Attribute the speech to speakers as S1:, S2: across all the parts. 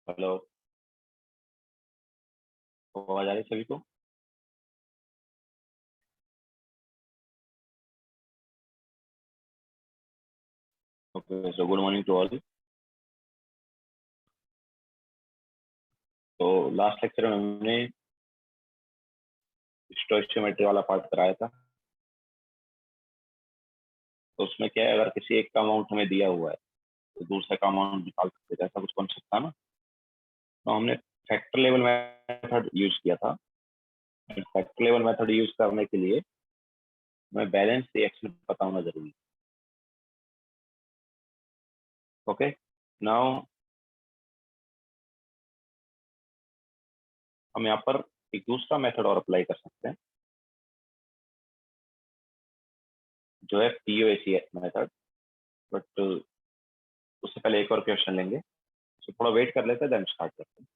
S1: Hello. आवाज आ रही है सभी को? Okay, so good morning to all. तो लास्ट लेक्चर में हमने स्टोइचियोमेट्री वाला पार्ट कराया था। तो उसमें क्या है, अगर किसी एक का अमाउंट हमें दिया हुआ है तो दूसरे का अमाउंट निकाल सकते थे, ऐसा कुछ कॉन्सेप्ट था ना। तो हमने फैक्टर लेवल मेथड यूज किया था। फैक्टर लेवल मेथड यूज करने के लिए हमें बैलेंस रिएक्शन पता होना जरूरी है। ओके। नाउ हम यहाँ पर एक दूसरा मेथड और अप्लाई कर सकते हैं, जो है पीओएसी मेथड। बट उससे पहले एक और क्वेश्चन लेंगे, तो थोड़ा वेट कर लेते हैं, देन स्टार्ट करते हैं।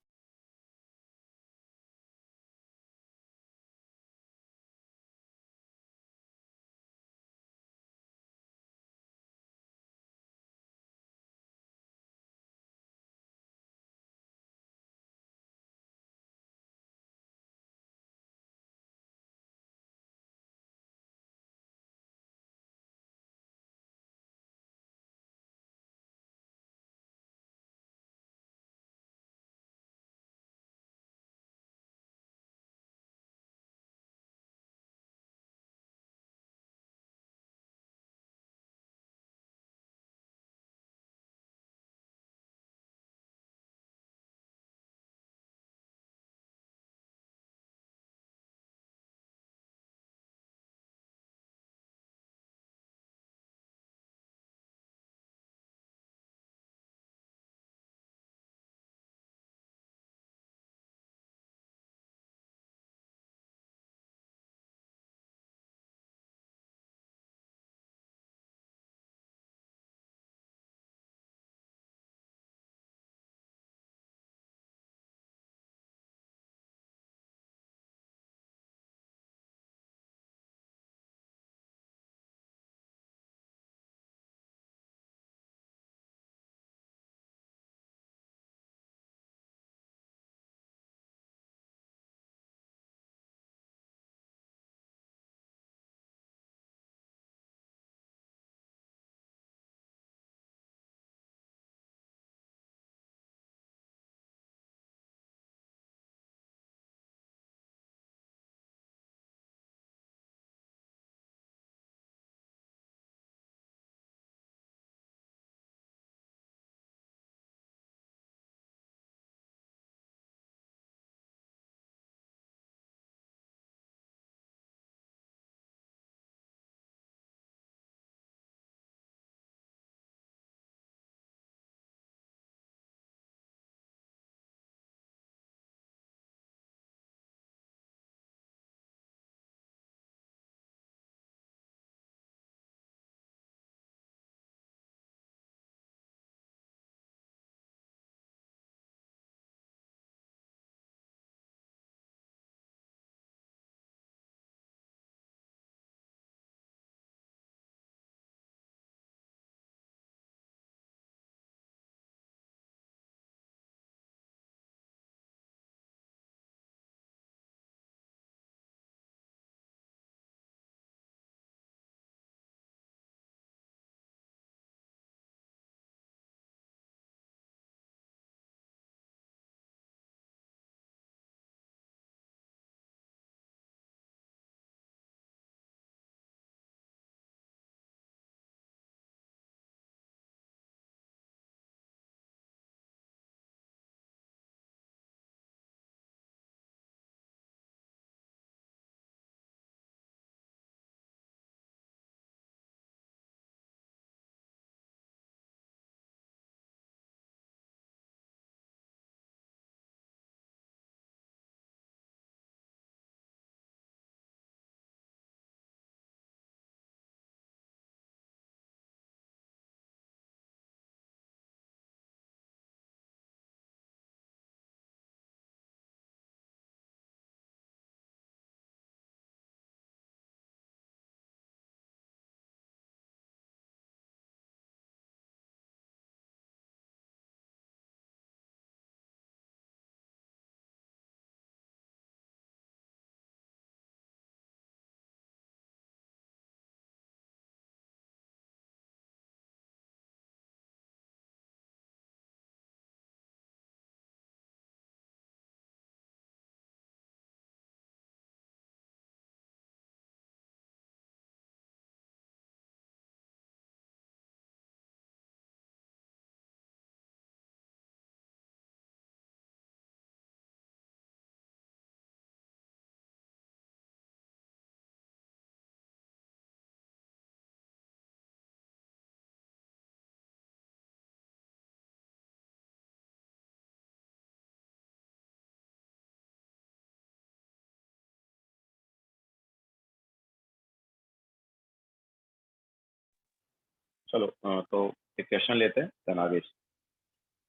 S1: चलो तो एक क्वेश्चन लेते हैं, देन आगे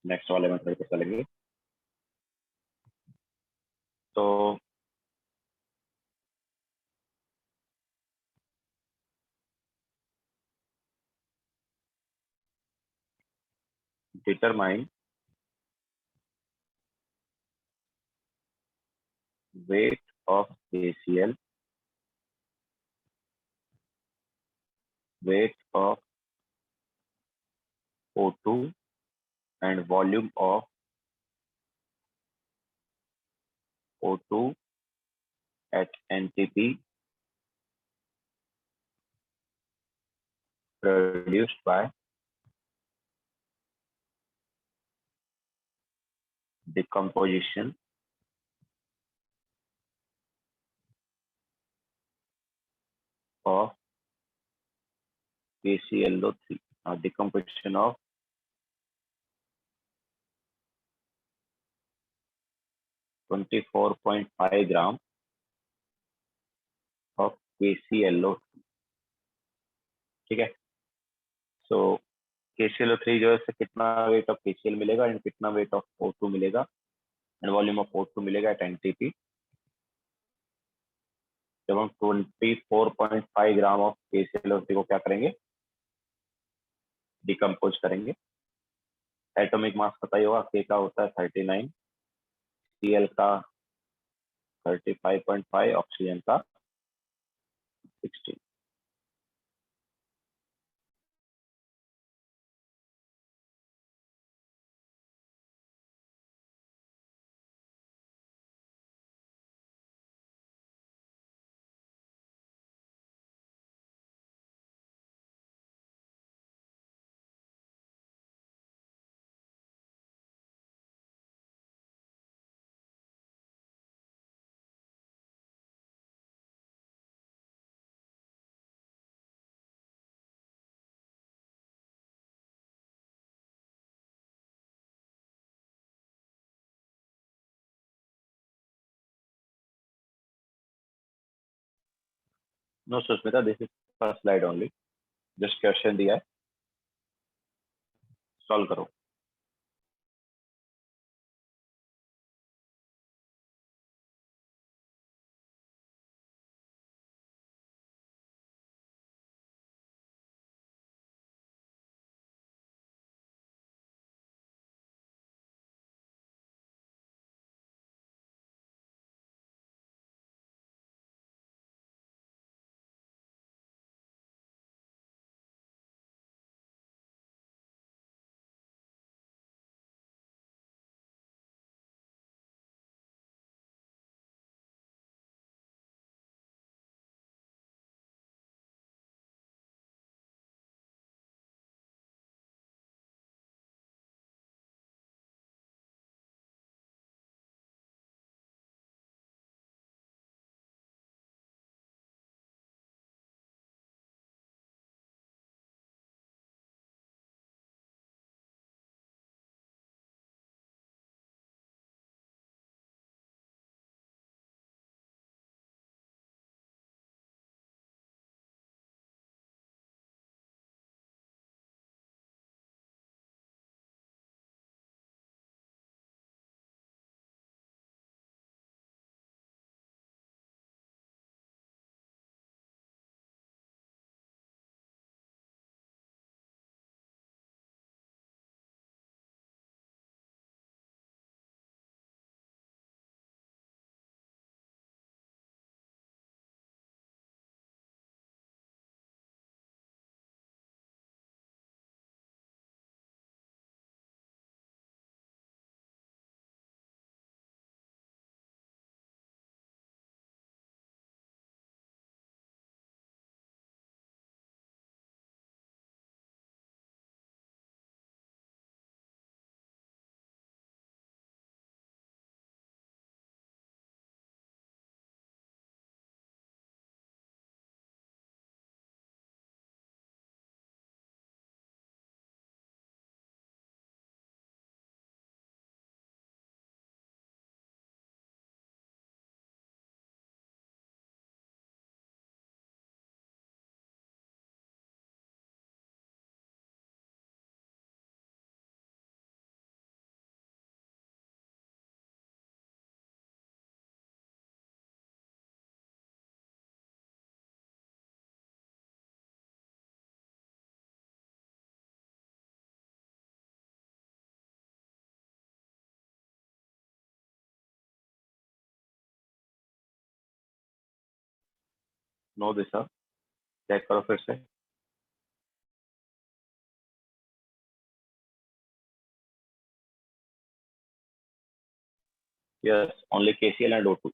S1: नेक्स्ट वाले में थोड़े पे चलेंगे। तो determine weight of KCl, weight of O2 and volume of O2 at NTP produced by decomposition of KClO3, decomposition of 24.5 gram of KClO3। ठीक है, सो KClO3 जो है इससे कितना वेट ऑफ KCl मिलेगा एंड कितना वेट ऑफ O2 मिलेगा and volume of O2 मिलेगा एट एनटीपी। जब हम 24.5 ग्राम ऑफ KClO3 को क्या करेंगे, डिकम्पोज करेंगे। एटॉमिक मास पता ही होगा, के का होता है 39, Cl का 35.5, ऑक्सीजन का 16। No Sushmita, this is first slide only, just question दिया है, सॉल्व करो। नो दिशा, चेक करो फिर से। Yes, only KCL and O2।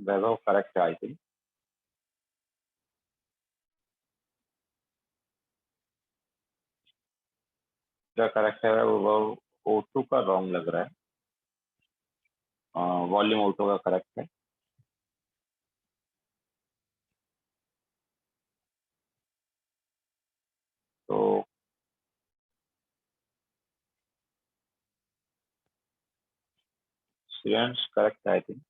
S1: Vaibhav correct है आई थिंक। क्या करेक्ट है वो O2 का रॉन्ग लग रहा है। वॉल्यूम O2 का करेक्ट है। तो स्टूडेंट्स करेक्ट है I think.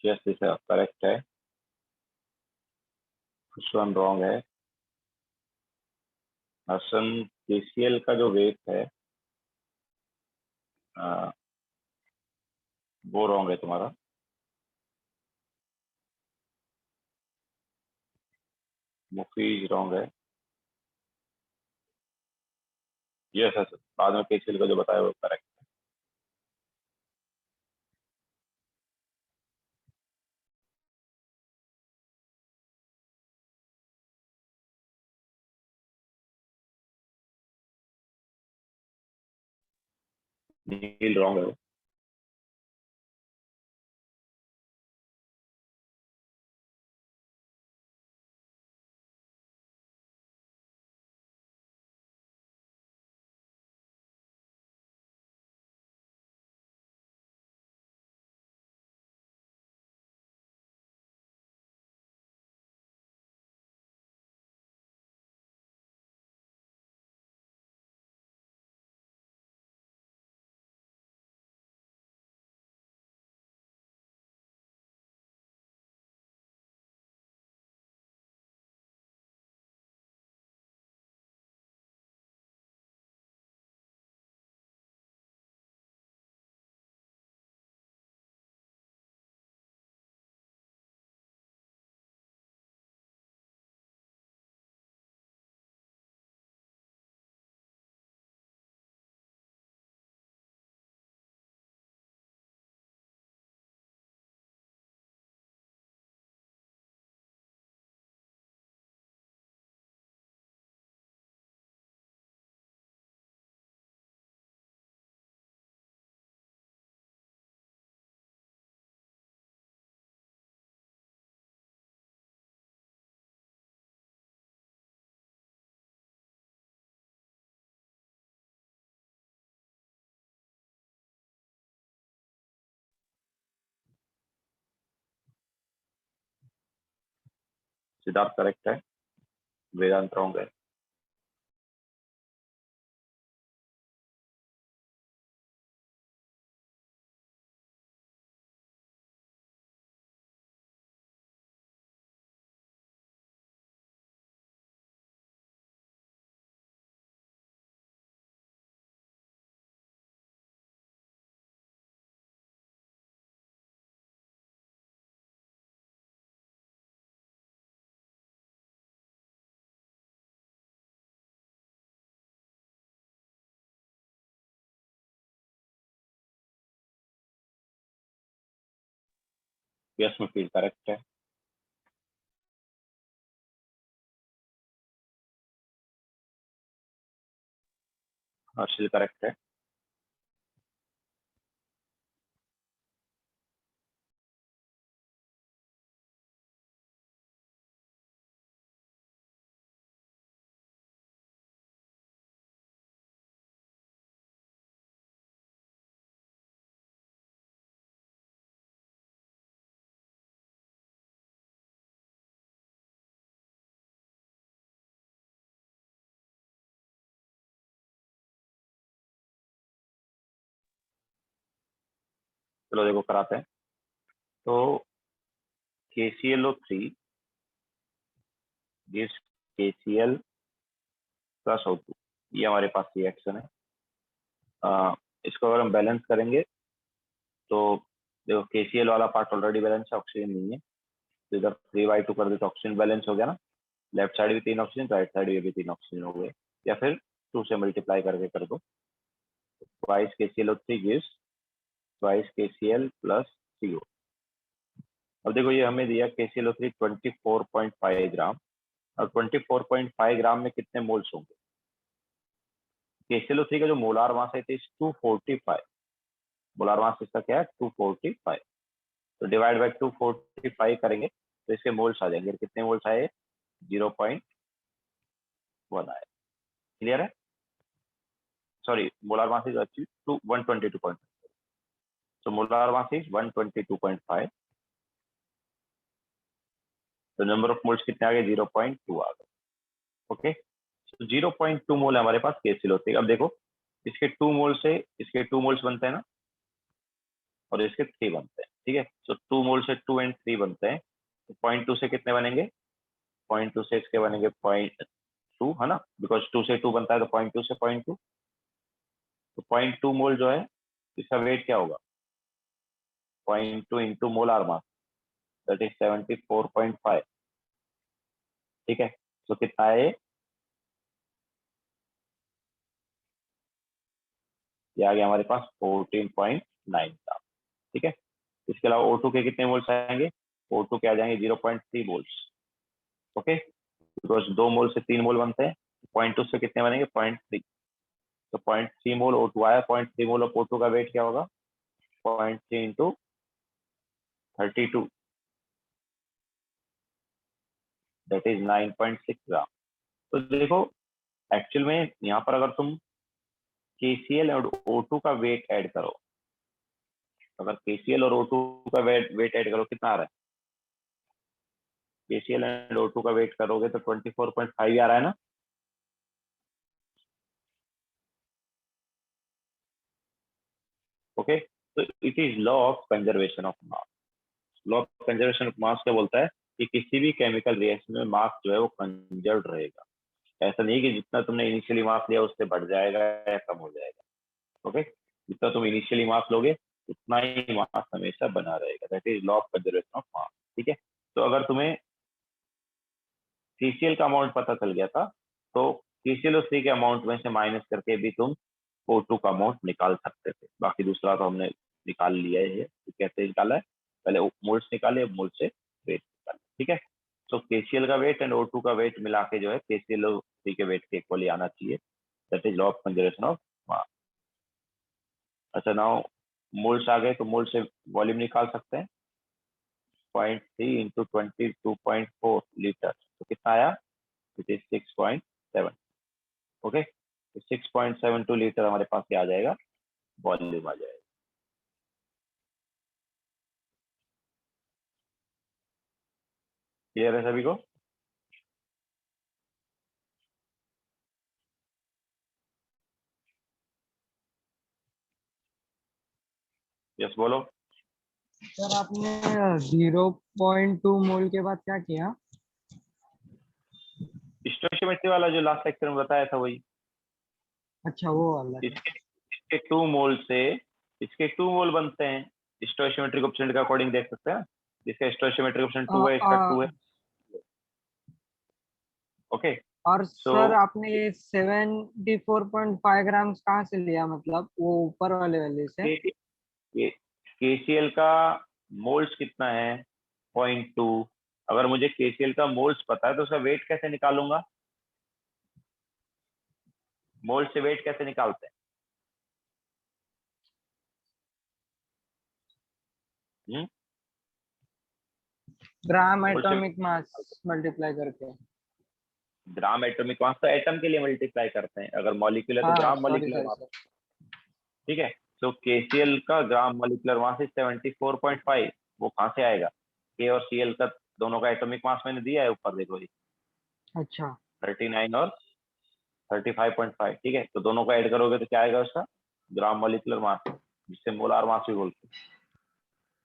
S1: Yes Disha correct है। कुछ रॉन्ग है। हसन KCL का जो वेट है अ, वो रॉन्ग है तुम्हारा। मुफीज रॉन्ग है। यस सर, बाद में KCL का जो बताया वो करेक्ट। नील रॉन्ग है। सिद्धार्थ करेक्ट है, वेदांत रॉन्ग है। यस में फील करेक्ट है। हर्षिल करेक्ट है। चलो देखो कराते हैं। तो KClO3 gives KCl plus O2, ये हमारे पास रिएक्शन है। इसको अगर हम बैलेंस करेंगे तो देखो KCl वाला पार्ट ऑलरेडी बैलेंस है, ऑक्सीजन नहीं है, तो इधर 3/2 कर दे तो ऑक्सीजन बैलेंस हो गया ना। लेफ्ट साइड भी 3 ऑक्सीजन, राइट साइड भी 3 ऑक्सीजन हो गए, या फिर 2 से मल्टीप्लाई करके कर दो। Twice KClO3 gives twice KCl plus CO। अब देखो ये हमें दिया KClO3 24.5 ग्राम, और 24.5 ग्राम में कितने मोल्स होंगे। KClO3 का जो मोलार मास है 245, मोलार मास इसका क्या है 245, तो डिवाइड बाय 245 करेंगे तो इसके मोल्स आ जाएंगे। कितने मोल्स आए 0.1 आए। क्लियर है। Sorry, molar mass is actually 122. so molar mass is 122.5, तो नंबर ऑफ मोल्स कितने आ गए 0.2 आ गए। ओके, 0.2 मोल हमारे पास KClO3। अब देखो इसके 2 मोल से इसके 2 मोल्स बनते हैं ना, और इसके 3 बनते हैं। ठीक है, तो 2 मोल से 2 एंड 3 बनते हैं, तो 0.2 से कितने बनेंगे 0.2 से इसके बनेंगे 0.2, है ना, बिकॉज 2 से 2 बनता है तो 0.2 से 0.2, तो 0.2 मोल जो है इसका वेट क्या होगा 0.2 into molar mass, that is 74.5। ठीक है, तो कितना है ये आ गया हमारे पास 14.9 ग्राम। ठीक है, इसके अलावा O2 के कितने मोल्स आएंगे, O2 के आ जाएंगे 0.3 मोल्स। ओके, बिकॉज 2 मोल से 3 मोल बनते हैं, 0.2 से कितने बनेंगे 0.3, तो 0.3 मोल O2 आया। 0.3 मोल ऑफ O2 का वेट क्या होगा 0.3 इंटू 32, दैट इज 9.6 ग्राम। तो देखो एक्चुअल में यहाँ पर अगर तुम KCl और O2 का वेट ऐड करो, अगर KCl और O2 का वेट ऐड करो कितना आ रहा है, KCl एंड O2 का वेट करोगे तो 24.5 आ रहा है ना। ओके, तो it is law of conservation of mass. Law of conservation of mass क्या बोलता है कि किसी भी केमिकल रिएक्शन में मास जो है वो कंजर्व रहेगा। ऐसा नहीं कि जितना तुमने इनिशियली मास लिया उससे बढ़ जाएगा या कम हो जाएगा। ओके, जितना तुम इनिशियली मास लोगे उतना ही मास हमेशा बना रहेगा, that is law of conservation of mass. ठीक है, तो अगर तुम्हें KCl का अमाउंट पता चल गया था तो KClO3 के अमाउंट में से माइनस करके भी तुम O2 का अमाउंट निकाल सकते थे। बाकी दूसरा तो हमने निकाल लिया है। तो कैसे निकाला है, पहले मोल्स निकाले, अब मोल्स से वेट निकाले। ठीक है, तो KCl का वेट एंड O2 का वेट मिला के जो है KClO3 के वेट के इक्वली आना चाहिए, that is law of conservation of mass. अच्छा, नाउ मोल्स आ गए तो मोल से वॉल्यूम निकाल सकते हैं। 0.3 इंटू 22.4 लीटर, तो कितना आया इट इज 6.7। ओके, तो 6.72 लीटर हमारे पास क्या आ जाएगा वॉल्यूम आ जाएगा। क्लियर है सभी को। यस बोलो।
S2: सर आपने 0.2 मोल के बाद क्या किया?
S1: स्टोइशियोमेट्री वाला जो लास्ट लेक्चर में बताया था वही।
S2: अच्छा वो वाला है।
S1: इसके 2 मोल से इसके 2 मोल बनते हैं। स्टोइशियोमेट्री कोएफिशिएंट के अकॉर्डिंग देख सकते हैं। इसका स्टोइशियोमेट्री कोएफिशिएंट 2 है, इसका 2 है। ओके
S2: और
S1: सो
S2: सर आपने ये 74.5 ग्राम्स कहाँ से लिया, मतलब वो ऊपर वाले वाले से?
S1: केसीएल का मोल्स कितना है? 0.2। अगर मुझे केसीएल का मोल्स पता है तो उसका वेट कैसे निकालूंगा? मोल्स से वेट कैसे निकालते हैं?
S2: ग्राम
S1: मोल्स से
S2: एटॉमिक मास मल्टीप्लाई करके।
S1: ग्राम एटॉमिक मास तो एटम के लिए मल्टीप्लाई करते हैं, अगर मॉलिक्यूल है तो
S2: हाँ
S1: ग्राम
S2: sorry
S1: molecular
S2: sorry
S1: mass.
S2: Sir.
S1: ठीक है। तो केसीएल का ग्राम मॉलिक्यूलर मास है 74.5। वो कहाँ से आएगा? के और सीएल का दोनों का एटॉमिक मास मैंने दिया है ऊपर, देखो ये
S2: अच्छा
S1: 39 और 35.5। ठीक है, तो दोनों का ऐड करोगे तो क्या आएगा उसका? ग्राम मॉलिक्यूलर मास, जिससे मोलार मास भी बोलते हैं।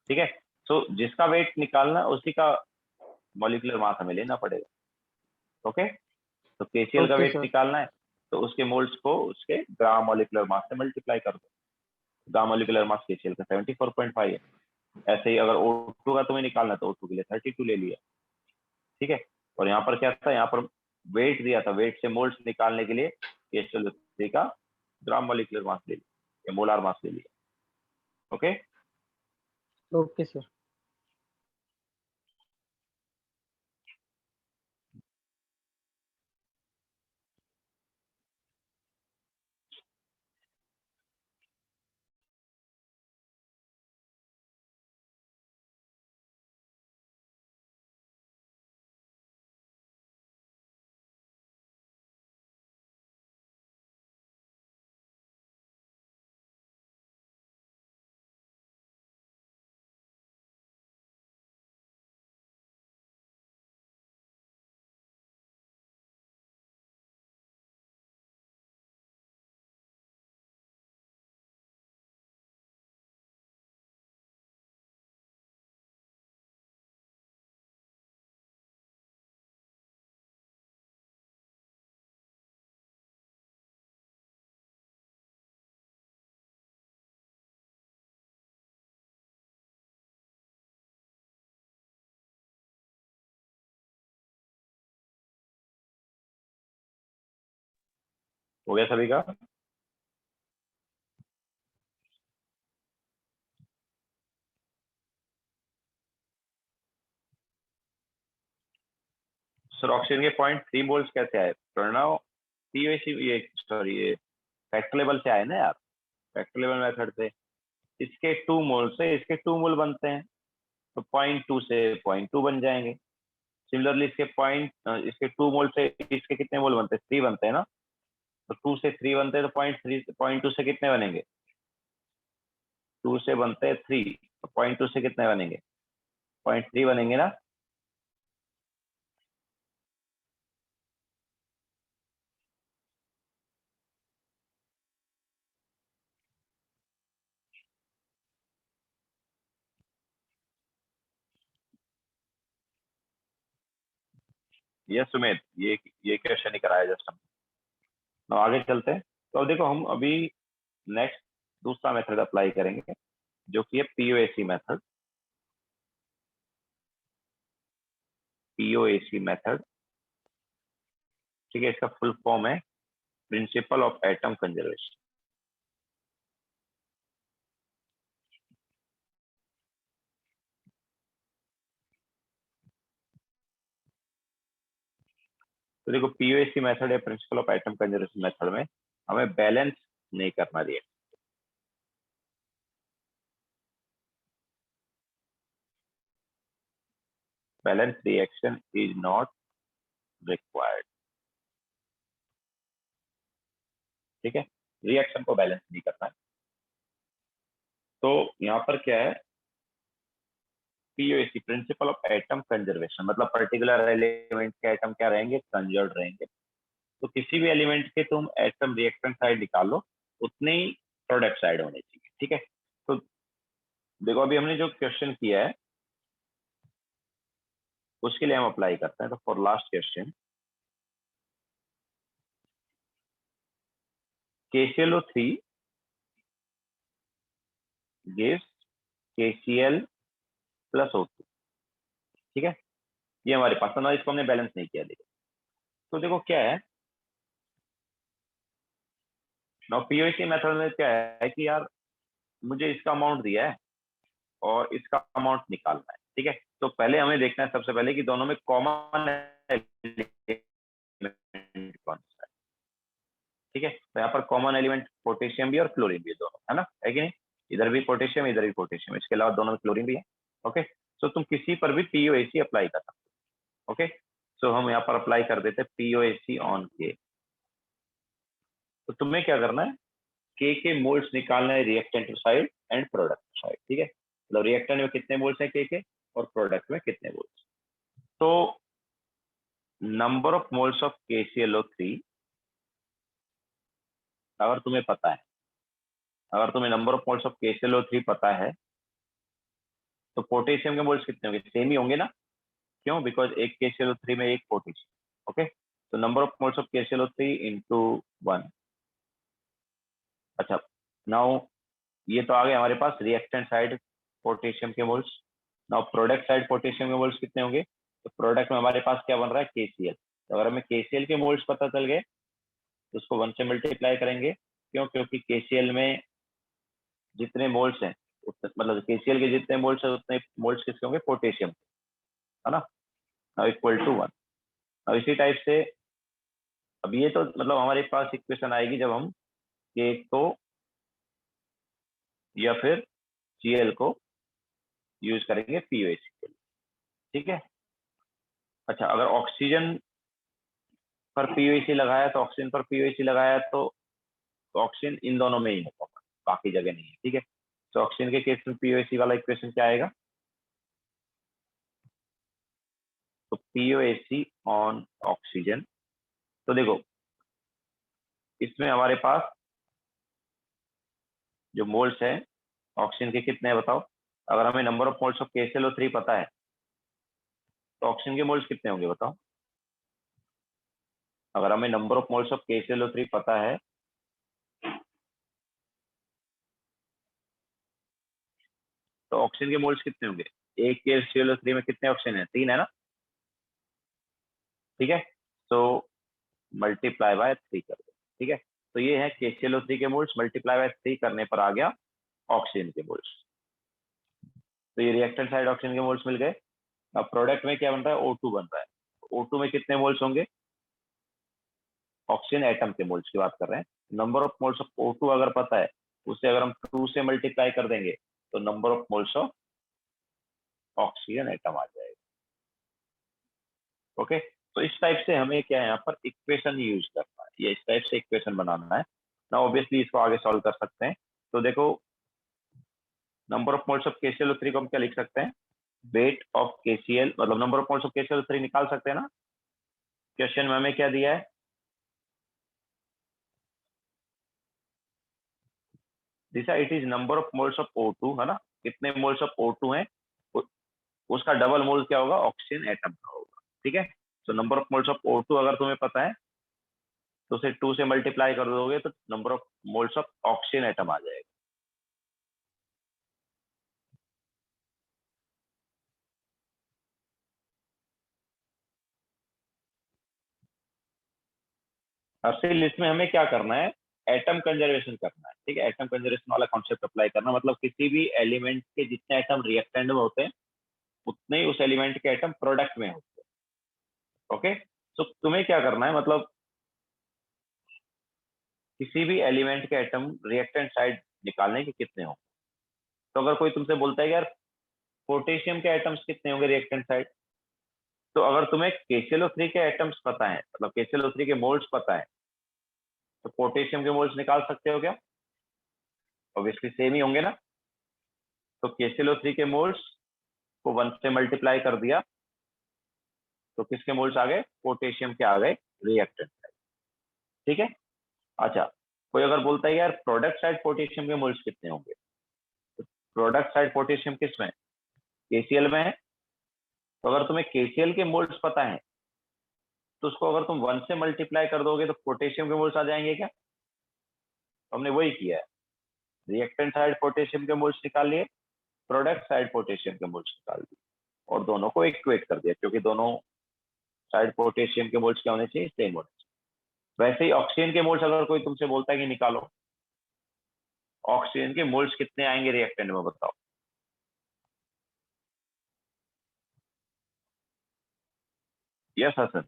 S1: ठीक है। तो जिसका वेट निकालना उसी का मॉलिक्यूलर मास हमें लेना पड़ेगा। ओके। तो केसीएल का
S2: ओके
S1: वेट
S2: सर।
S1: निकालना है तो उसके मोल्स को उसके ग्राम मॉलिक्यूलर मास से मल्टीप्लाई कर दो। ग्राम मॉलिक्यूलर मास केसीएल का 74.5 है। ऐसे ही अगर O2 का तुम्हें निकालना है तो O2 के लिए 32 ले लिया। ठीक है। और यहाँ पर क्या था? यहाँ पर वेट दिया था, वेट से मोल्स निकालने के लिए केसीएल का ग्राम मॉलिक्यूलर मास ले लिया या मोलार मास ले लिया। ओके।
S2: Okay sir.
S1: हो गया सभी का? सर ऑक्सीजन के 0.3 मोल्स कैसे आए प्रणव? पीओसी ये सॉरी ये फैक्टर लेवल से आए ना यार, फैक्टर लेवल मेथड से। इसके 2 मोल से इसके 2 मोल बनते हैं, तो 0.2 से 0.2 बन जाएंगे। सिमिलरली इसके 2 मोल से इसके कितने मोल बनते हैं? 3 बनते हैं ना। तो 2 से 3 बनते हैं तो 0.2 से कितने बनेंगे? 2 से बनते हैं 3, तो 0.2 से कितने बनेंगे? 0.3 बनेंगे ना। ये सुमित, ये क्वेश्चन ही कराया जस्ट हम। तो आगे चलते हैं। तो अब देखो हम अभी नेक्स्ट दूसरा मेथड अप्लाई करेंगे, जो कि है पीओएसी मेथड। पीओएसी मेथड, ठीक है, इसका फुल फॉर्म है प्रिंसिपल ऑफ एटम कंजर्वेशन। तो देखो पीओएसी मेथड है principle of atom conservation method में हमें बैलेंस नहीं करना दिया। Balance reaction is not required. ठीक है, रिएक्शन को बैलेंस नहीं करना है। तो यहाँ पर क्या है? POAC principle of atom conservation मतलब पर्टिकुलर एलिमेंट के एटम क्या रहेंगे? कंजर्व रहेंगे। तो किसी भी एलिमेंट के तुम एटम रिएक्टेंट साइड निकालो, उतने ही प्रोडक्ट साइड होने चाहिए। ठीक है। तो देखो अभी हमने जो क्वेश्चन किया है उसके लिए हम अप्लाई करते हैं। तो for last question KClO3 gives KCl plus O2, ठीक है। ये हमारे पास था ना, इसको हमने बैलेंस नहीं किया। देखो तो देखो क्या है ना, पीओसी मेथड में क्या है कि यार मुझे इसका अमाउंट दिया है और इसका अमाउंट निकालना है, ठीक है। तो पहले हमें देखना है सबसे पहले कि दोनों में कॉमन एलिमेंट कौन सा है, ठीक है। तो यहाँ पर कॉमन एलिमेंट पोटेशियम भी और क्लोरीन भी, दोनों है ना, है कि नहीं। इधर भी पोटेशियम, इधर भी पोटेशियम, इसके अलावा दोनों में क्लोरीन भी है। ओके, तो तुम किसी पर भी पीओएसी अप्लाई कर सकते हो। ओके, सो हम यहाँ पर अप्लाई कर देते हैं पीओएसी ऑन के। तो तुम्हें क्या करना है, के मोल्स निकालना है reactant side and product side, ठीक है। मतलब रिएक्टेंट में कितने मोल्स हैं के और प्रोडक्ट में कितने मोल्स। तो number of moles of KClO3 अगर तुम्हें पता है, अगर तुम्हें number of moles of KClO3 पता है तो पोटेशियम के मोल्स कितने होंगे, सेम ही होंगे ना। क्यों, बिकॉज एक KClO3 में एक पोटेशियम। ओके, तो number of moles of KClO3 into 1। अच्छा, नाउ ये तो आ गए हमारे पास रिएक्टेंट साइड पोटेशियम के moles. Now product side potassium के मोल्स कितने होंगे, तो प्रोडक्ट में हमारे पास क्या बन रहा है, KCl। तो अगर हमें KCl के मोल्स पता चल गए तो उसको 1 से मल्टीप्लाई करेंगे। क्यों, क्योंकि KCl में जितने मोल्स हैं मतलब KCl के जितने मोल्स हैं उतने मोल्स किसके होंगे, पोटेशियम, है ना। Now equal to 1। अब इसी टाइप से अब ये तो मतलब हमारे पास इक्वेशन आएगी जब हम K को या फिर Cl को यूज करेंगे पीओएसी के लिए, ठीक है। अच्छा, अगर ऑक्सीजन पर पीओएसी लगाया तो ऑक्सीजन पर पीओएसी लगाया तो ऑक्सीजन इन दोनों में ही है, बाकी जगह नहीं है, ठीक है। तो ऑक्सीजन के केस में पीओएसी वाला इक्वेशन क्या आएगा, तो पीओएसी ऑन ऑक्सीजन। तो देखो इसमें हमारे पास जो मोल्स है ऑक्सीजन के कितने हैं बताओ। अगर हमें number of moles of KClO3 पता है तो ऑक्सीजन के मोल्स कितने होंगे बताओ। अगर हमें number of moles of KClO3 पता है तो ऑक्सीजन के मोल्स कितने होंगे। एक KClO3 में कितने ऑक्सीजन है, 3 है ना, ठीक है। तो मल्टीप्लाई बाय 3 कर दो, ठीक है। तो ये है KClO3 के मोल्स, मल्टीप्लाई बाय 3 करने पर आ गया ऑक्सीजन के मोल्स। तो ये रिएक्टेंट साइड ऑक्सीजन के मोल्स मिल गए। अब प्रोडक्ट में क्या बन रहा है, O2 बन रहा है। O2 में कितने मोल्स होंगे, ऑक्सीजन एटम के मोल्स की बात कर रहे हैं। Number of moles of O2 अगर पता है, उसे अगर हम 2 से मल्टीप्लाई कर देंगे तो number of moles of oxygen atom आ जाएगा। ओके, तो इस टाइप से हमें क्या है यहाँ पर इक्वेशन यूज करना है, ये इस टाइप से इक्वेशन बनाना है ना। ऑब्वियसली इसको आगे सॉल्व कर सकते हैं। तो देखो number of moles of KClO3 को हम क्या लिख सकते हैं, वेट ऑफ KCl, मतलब number of moles of KClO3 निकाल सकते हैं ना। क्वेश्चन में हमें क्या दिया है, दिशा it is number of moles of O2, है ना। कितने मोल्स ऑफ O2 हैं, उसका डबल मोल क्या होगा, ऑक्सीजन एटम का होगा, ठीक है। तो number of moles of O2 अगर तुम्हें पता है तो उसे 2 से मल्टीप्लाई कर दोगे तो number of moles of oxygen atom आ जाएगा। अब से लिस्ट में हमें क्या करना है, एटम कंजर्वेशन करना है, ठीक है। एटम कंजर्वेशन वाला कॉन्सेप्ट अप्लाई करना, मतलब किसी भी एलिमेंट के जितने एटम रिएक्टेंट में होते हैं उतने ही उस एलिमेंट के एटम प्रोडक्ट में होते हैं। ओके, तो तुम्हें क्या करना है, मतलब किसी भी एलिमेंट के एटम रिएक्टेंट साइड निकालने के कितने होंगे। तो अगर कोई तुमसे बोलता है यार पोटेशियम के एटम्स कितने होंगे रिएक्टेंट साइड, तो अगर तुम्हें KClO3 के एटम्स पता है, मतलब KClO3 के मोल्स पता है, तो पोटेशियम के मोल्स निकाल सकते हो क्या, ऑब्वियसली सेम ही होंगे ना। तो KClO3 के मोल्स को 1 से मल्टीप्लाई कर दिया तो किसके मोल्स आ गए, पोटेशियम के आ गए रिएक्टेंट साइड, ठीक है। अच्छा, कोई अगर बोलता है यार प्रोडक्ट साइड पोटेशियम के मोल्स कितने होंगे, प्रोडक्ट साइड पोटेशियम किस में, केसीएल में है। तो अगर तुम्हें केसीएल के मोल्स पता है तो उसको अगर तुम 1 से मल्टीप्लाई कर दोगे तो पोटेशियम के मोल्स आ जाएंगे क्या। तो हमने वही किया है, रिएक्टेंट साइड पोटेशियम के मोल्स निकाल लिए, प्रोडक्ट साइड पोटेशियम के मोल्स निकाल दिए और दोनों को इक्वेट कर दिया, क्योंकि दोनों साइड पोटेशियम के मोल्स क्या होने चाहिए, सेम होने चाहिए। वैसे ही ऑक्सीजन के मोल्स अगर कोई तुमसे बोलता है कि निकालो, ऑक्सीजन के मोल्स कितने आएंगे रिएक्टेंट में, बताओ। Yes sir.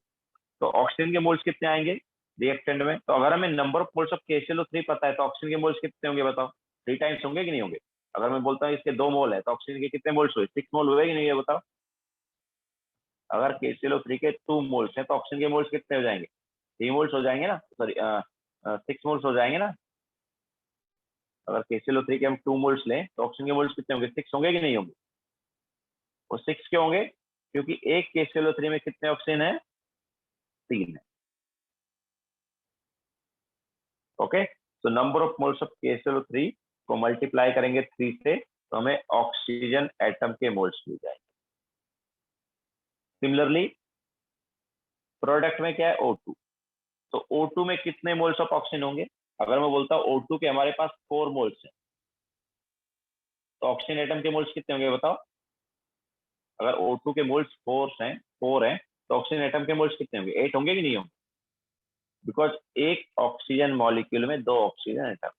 S1: तो ऑक्सीजन के मोल्स कितने आएंगे रिएक्टेंट में, तो अगर हमें number of moles of KClO3 पता है तो ऑक्सीजन के मोल्स कितने होंगे बताओ, 3 टाइम्स होंगे कि नहीं होंगे। अगर मैं बोलता हूँ इसके 2 मोल है तो ऑक्सीजन के कितने मोल्स हुए, 6 मोल हुए कि नहीं, ये बताओ। अगर KClO3 के 2 मोल्स हैं तो ऑक्सीजन के मोल्स कितने हो जाएंगे, 3 मोल्स हो जाएंगे ना, सॉरी 6 मोल्स हो जाएंगे ना। अगर KClO3 के हम 2 मोल्स लें तो ऑक्सीजन के मोल्स कितने होंगे, 6 होंगे कि नहीं होंगे। वो 6 क्यों होंगे, क्योंकि एक KClO3 में कितने ऑक्सीजन है, 3 है। ओके, तो number of moles of KClO3 को मल्टीप्लाई करेंगे 3 से तो हमें ऑक्सीजन एटम के मोल्स मिल जाएंगे। सिमिलरली प्रोडक्ट में क्या है, O2, तो O2 में कितने मोल्स ऑफ ऑक्सीजन होंगे। अगर मैं बोलता हूँ O2 के हमारे पास 4 मोल्स हैं तो ऑक्सीजन एटम के मोल्स कितने होंगे बताओ। अगर O2 के मोल्स 4 हैं तो ऑक्सीजन एटम के मोल्स कितने होंगे, 8 होंगे कि नहीं होंगे, बिकॉज एक ऑक्सीजन मॉलिक्यूल में 2 oxygen atom.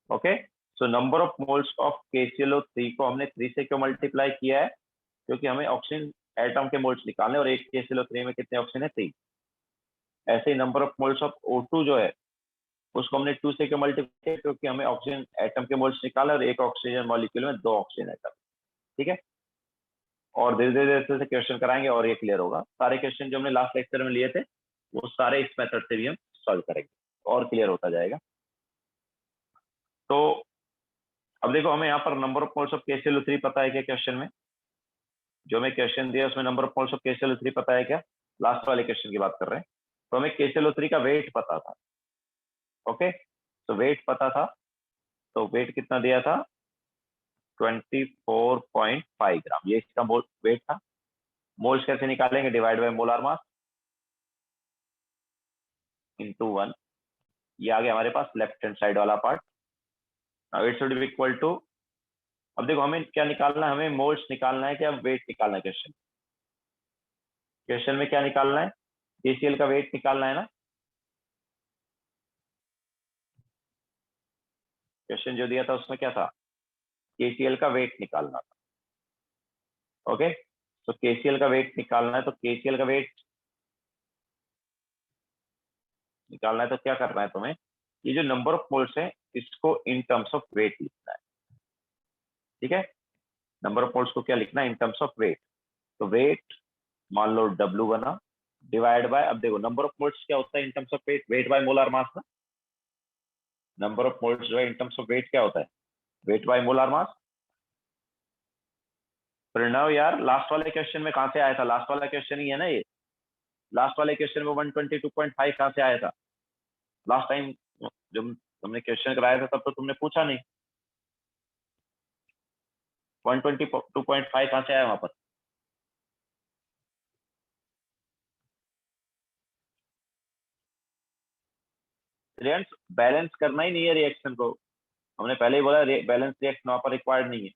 S1: Okay, so number of moles of KClO3 को हमने 3 से क्यों मल्टीप्लाई किया है, क्योंकि हमें ऑक्सीजन एटम के मोल्स निकालने, और एक KClO3 में कितने ऑक्सीजन है, 3। ऐसे ही number of moles of O2 जो है उसको हमने 2 से क्यों मल्टीप्लाई किया, क्योंकि हमें ऑक्सीजन एटम के मोल्स निकालने और एक ऑक्सीजन मॉलिक्यूल में 2 ऑक्सीजन एटम। ठीक है, और धीरे धीरे धीरे से क्वेश्चन कराएंगे और ये क्लियर होगा। सारे क्वेश्चन जो हमने लास्ट लेक्चर में लिए थे वो सारे इस मेथड से भी हम सॉल्व करेंगे और क्लियर होता जाएगा। तो अब देखो, हमें यहाँ पर number of moles of KClO3 पता है क्या, क्वेश्चन में जो हमें क्वेश्चन दिया उसमें number of moles of KClO3 पता है क्या, लास्ट वाले क्वेश्चन की बात कर रहे हैं। तो हमें KClO3 का वेट पता था। ओके, तो वेट पता था, तो वेट कितना दिया था, 24.5 ग्राम, ये इसका वेट था। मोल्स कैसे निकालेंगे, divide by molar mass into 1, ये आ गया हमारे पास लेफ्ट हैंड साइड वाला part. It should be equal to, अब देखो हमें क्या निकालना है, हमें मोल्स निकालना है क्या वेट निकालना है, क्वेश्चन में क्या निकालना है, KCl का वेट निकालना है ना। क्वेश्चन जो दिया था उसमें क्या था, KCl का वेट निकालना था। ओके, तो KCl का वेट निकालना है, तो KCl का वेट निकालना है तो क्या करना है तुम्हें, ये जो नंबर ऑफ मोल्स है इसको इन टर्म्स ऑफ वेट लिखना है। ठीक है, नंबर ऑफ मोल्स को क्या लिखना है, इन टर्म्स ऑफ वेट। तो वेट मान लो W बना, डिवाइड बाय, अब देखो नंबर ऑफ मोल्स क्या होता है in terms of weight, weight by molar mass ना। नंबर ऑफ मोल्स जो है इन टर्म्स ऑफ वेट क्या होता है, weight by molar mass. Pranav यार, लास्ट वाले क्वेश्चन में कहां से आया था, लास्ट वाला क्वेश्चन ही है ना ये, लास्ट वाले क्वेश्चन में 122.5 कहां से आया था लास्ट टाइम, जब तुमने क्वेश्चन कराया था तब तो तुमने पूछा नहीं, 122.5 कहां से आया वहां पर। बैलेंस करना ही नहीं है रिएक्शन को, हमने पहले ही बोला बैलेंस रिएक्शन वहां पर रिक्वायर्ड नहीं है।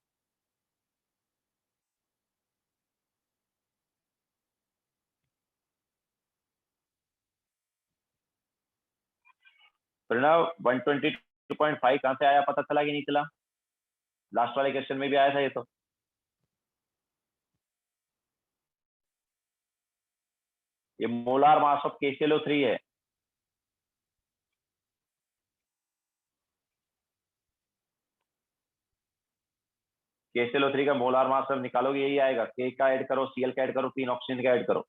S1: प्रणव 122.5 कहां से आया, पता चला कि नहीं चला, लास्ट वाले क्वेश्चन में भी आया था ये तो। ये मोलार मास ऑफ KClO3 है। KClO3 का मोलार मास जब निकालोगे यही आएगा, K का ऐड करो, Cl का ऐड करो, 3 ऑक्सीजन का ऐड करो।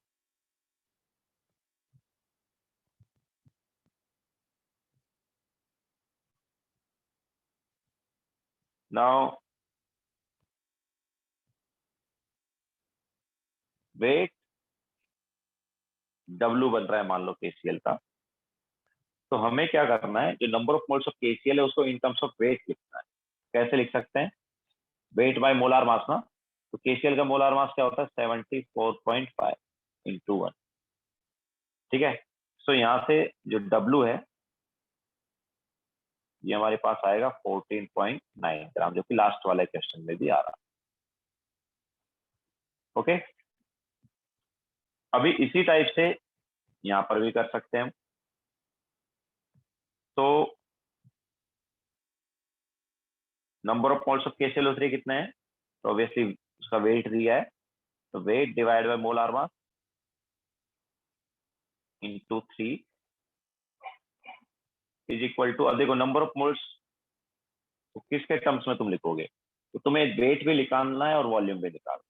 S1: नाउ वेट W बन रहा है मान लो KCl का, तो हमें क्या करना है, जो number of moles of KCl है उसको इन टर्म्स ऑफ वेट लिखना है। कैसे लिख सकते हैं? वेट बाय मोलार मास ना। तो KCl का मोलार मास क्या होता है? 74.5 इंटू 1। ठीक है, तो यहाँ से जो W है ये हमारे पास आएगा 14.9 ग्राम, जो कि लास्ट वाले क्वेश्चन में भी आ रहा। ओके, अभी इसी टाइप से यहाँ पर भी कर सकते हैं हम। तो number of moles of KClO3 कितने हैं? तो ऑब्वियसली उसका वेट दिया है, तो weight divide by molar mass into 3 is equal to, अब देखो नंबर ऑफ मोल्स तो किसके टर्म्स में तुम लिखोगे? तो तुम्हें वेट भी निकालना है और वॉल्यूम भी निकालना है।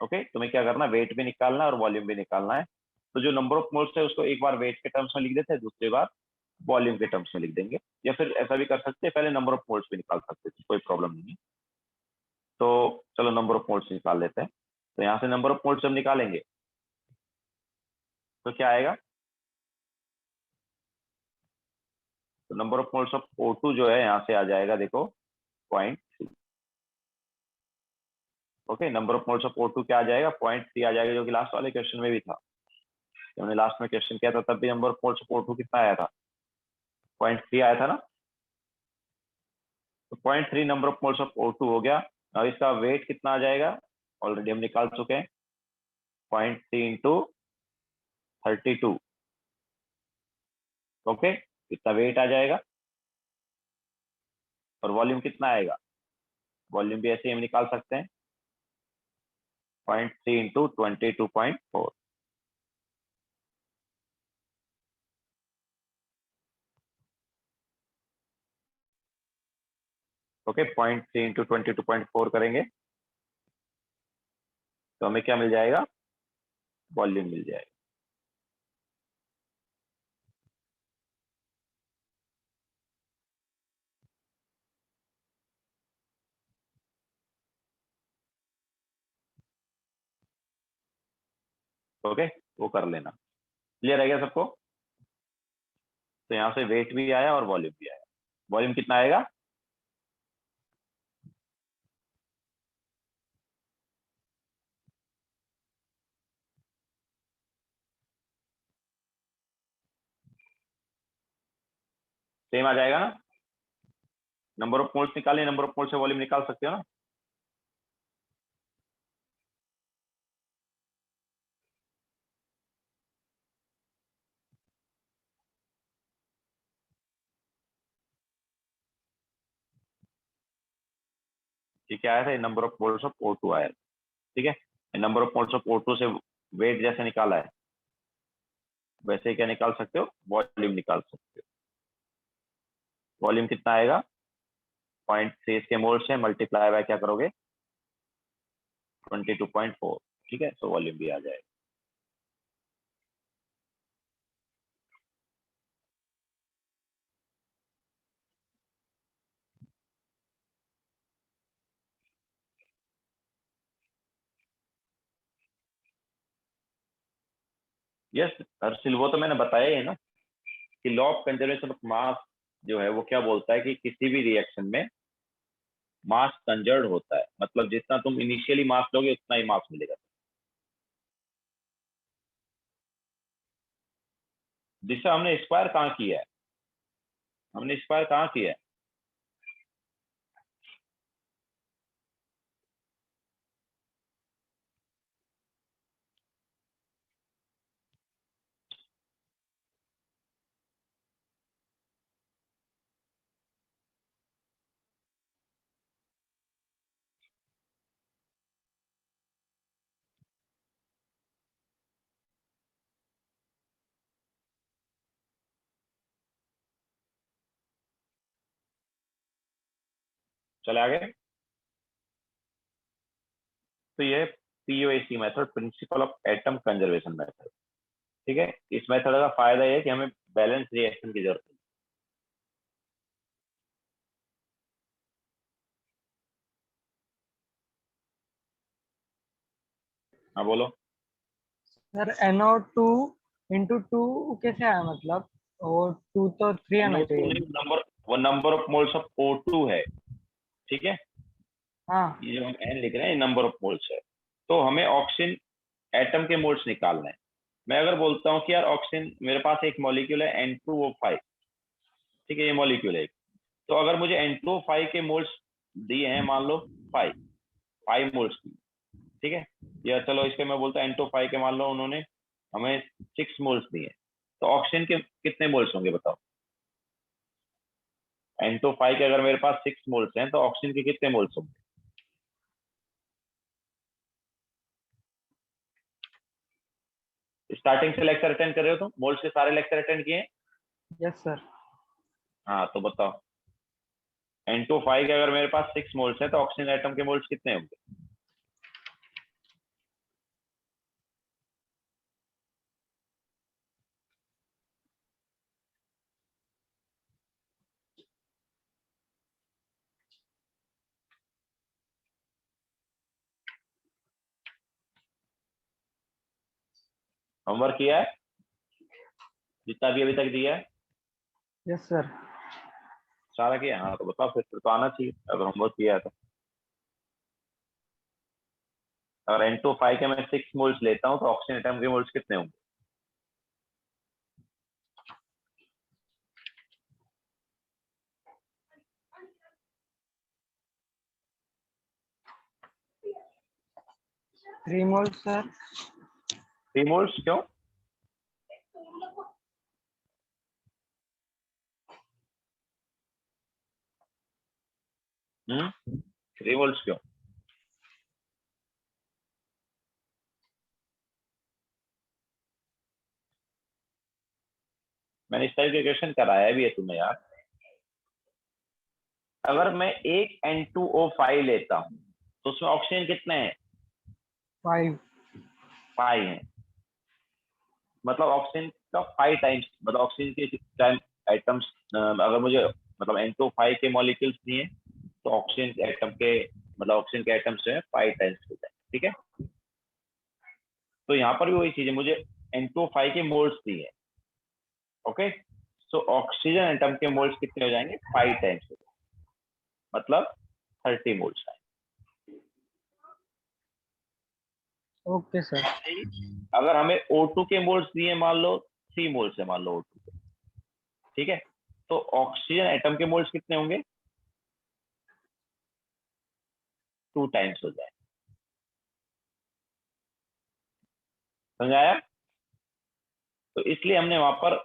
S1: ओके, तुम्हें क्या करना है? वेट भी निकालना है और वॉल्यूम भी निकालना है। तो जो नंबर ऑफ मोल्स है उसको एक बार वेट के टर्म्स में लिख देते हैं, दूसरी बार वॉल्यूम के टर्म्स में लिख देंगे, या फिर ऐसा भी कर सकते हैं पहले नंबर ऑफ मोल्स भी निकाल सकते हैं, कोई प्रॉब्लम नहीं है। तो चलो नंबर ऑफ मोल्स निकाल लेते हैं। तो यहाँ से नंबर ऑफ मोल्स जब निकालेंगे तो क्या आएगा? तो number of moles of O2 जो है यहाँ से आ जाएगा, देखो 0.3। Okay, number of moles of O2 क्या आ जाएगा? 0.3 आ जाएगा, जो कि लास्ट वाले क्वेश्चन में भी था। हमने लास्ट में क्वेश्चन किया था तब भी number of moles of O2 कितना आया था? 0.3 आया था ना। तो 0.3 number of moles of O2 हो गया। अब इसका वेट कितना आ जाएगा? ऑलरेडी हम निकाल चुके हैं, 0.3 इंटू 32। ओके, इतना वेट आ जाएगा। और वॉल्यूम कितना आएगा? वॉल्यूम भी ऐसे ही हम निकाल सकते हैं, 0.3 इंटू 22.4। ओके, 0.3 इंटू 22.4 करेंगे तो हमें क्या मिल जाएगा? वॉल्यूम मिल जाएगा। ओके, वो कर लेना। क्लियर है क्या सबको? तो यहाँ से वेट भी आया और वॉल्यूम भी आया। वॉल्यूम कितना आएगा? सेम आ जाएगा ना। नंबर ऑफ मोल्स निकालिए, नंबर ऑफ मोल्स से वॉल्यूम निकाल सकते हो ना। ठीक है, आया था number of moles of O2 आया। ठीक है, number of moles of O2 से वेट जैसे निकाला है वैसे ही क्या निकाल सकते हो? वॉल्यूम निकाल सकते हो। वॉल्यूम कितना आएगा? 0.3 इसके मोल्स है, मल्टीप्लाई बाय क्या करोगे? 22.4। ठीक है, तो वॉल्यूम भी आ जाएगा। यस हर्षिल, वो तो मैंने बताया ही है ना कि law of conservation of mass जो है वो क्या बोलता है कि किसी भी रिएक्शन में मास कंजर्व होता है, मतलब जितना तुम इनिशियली मास लोगे उतना ही मास मिलेगा। जिससे हमने स्क्वायर कहाँ किया है? हमने स्क्वायर कहाँ किया है? चले आगे। तो ये POAC method, principle of atom conservation method. ठीक है, इस मेथड का फायदा ये है कि हमें बैलेंस रिएक्शन की जरूरत है। हाँ बोलो।
S2: सर NO2 इंटू टू कैसे आया मतलब? वो टू तो थ्री आना चाहिए।
S1: नंबर, वो number of moles of O2 है, ठीक है।
S2: हाँ।
S1: ये जो हम N लिख रहे हैं, ये नंबर ऑफ मोल्स है। तो हमें ऑक्सीजन एटम के मोल्स निकालना है। मैं अगर बोलता हूँ कि यार ऑक्सीजन, मेरे पास एक मॉलिक्यूल है N2O5, ठीक है, ये मॉलिक्यूल है। तो अगर मुझे N2O5 के मोल्स दिए हैं, मान लो 5 मोल्स की, ठीक है, या चलो इसके मैं बोलता हूँ N2O5 के मान लो उन्होंने हमें 6 मोल्स दिए, तो ऑक्सीजन के कितने मोल्स होंगे बताओ? N2O5 के अगर मेरे पास 6 मोल्स हैं तो ऑक्सीजन के कितने मोल्स होंगे? स्टार्टिंग से लेक्चर अटेंड कर रहे हो तुम? मोल्स के सारे लेक्चर अटेंड किए हैं?
S2: Yes sir.
S1: हाँ, तो बताओ N2O5 के अगर मेरे पास 6 मोल्स हैं तो ऑक्सीजन एटम के मोल्स कितने होंगे? होमवर्क किया है जितना भी अभी तक दिया है?
S2: Yes sir.
S1: सारा किया? हाँ, तो बताओ फिर तो आना चाहिए अगर होमवर्क किया है तो। अगर N2O5 के मैं 6 मोल्स लेता हूँ तो ऑक्सीजन एटम के मोल्स कितने होंगे?
S2: Three mole sir.
S1: 3 मोल्स क्यों? हम्म, 3 मोल्स क्यों? मैंने इस टाइप के क्वेश्चन कराया भी है तुम्हें यार। अगर मैं एक N2O5 लेता हूँ तो उसमें ऑक्सीजन कितने हैं?
S2: 5।
S1: 5 हैं। मतलब ऑक्सीजन का 5 टाइम्स, मतलब ऑक्सीजन के टाइम एटम्स, अगर मुझे मतलब N2O5 के मॉलिक्यूल्स दिए तो ऑक्सीजन एटम के, मतलब ऑक्सीजन के एटम्स जो है 5 टाइम्स हो जाए, ठीक है। तो यहाँ पर भी वही चीज है, मुझे N2O5 के मोल्स दिए, ओके। सो ऑक्सीजन एटम के मोल्स कितने हो जाएंगे? 5 टाइम्स, मतलब 30 मोल्स आए।
S2: Okay sir.
S1: अगर हमें O2 के मोल्स दिए, मान लो 3 मोल्स है, मान लो O2 के, ठीक है, तो ऑक्सीजन एटम के मोल्स कितने होंगे? 2 टाइम्स हो जाए। समझाया? तो इसलिए हमने वहां पर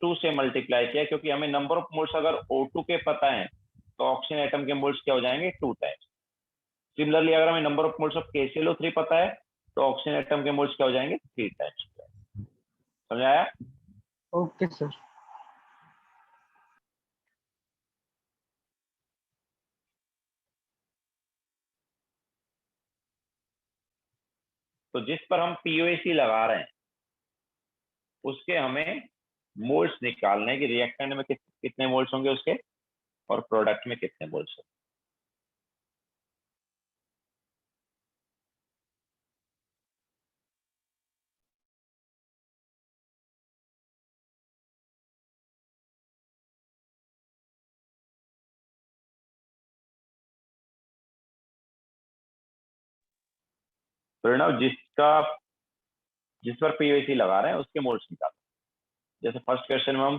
S1: 2 से मल्टीप्लाई किया, क्योंकि हमें नंबर ऑफ मोल्स अगर O2 के पता है तो ऑक्सीजन एटम के मोल्स क्या हो जाएंगे? 2 टाइम्स। सिमिलरली अगर हमें number of moles of KClO3 पता है तो ऑक्सीजन एटम के मोल्स क्या हो जाएंगे? 3 टाइम्स। समझाया?
S2: Okay sir.
S1: तो जिस पर हम POAC लगा रहे हैं उसके हमें मोल्स निकालने की, रिएक्टेंट में कितने मोल्स होंगे उसके, और प्रोडक्ट में कितने मोल्स होंगे। प्रणव, जिस पर POAC लगा रहे हैं उसके मोल्स निकालो। जैसे फर्स्ट क्वेश्चन में हम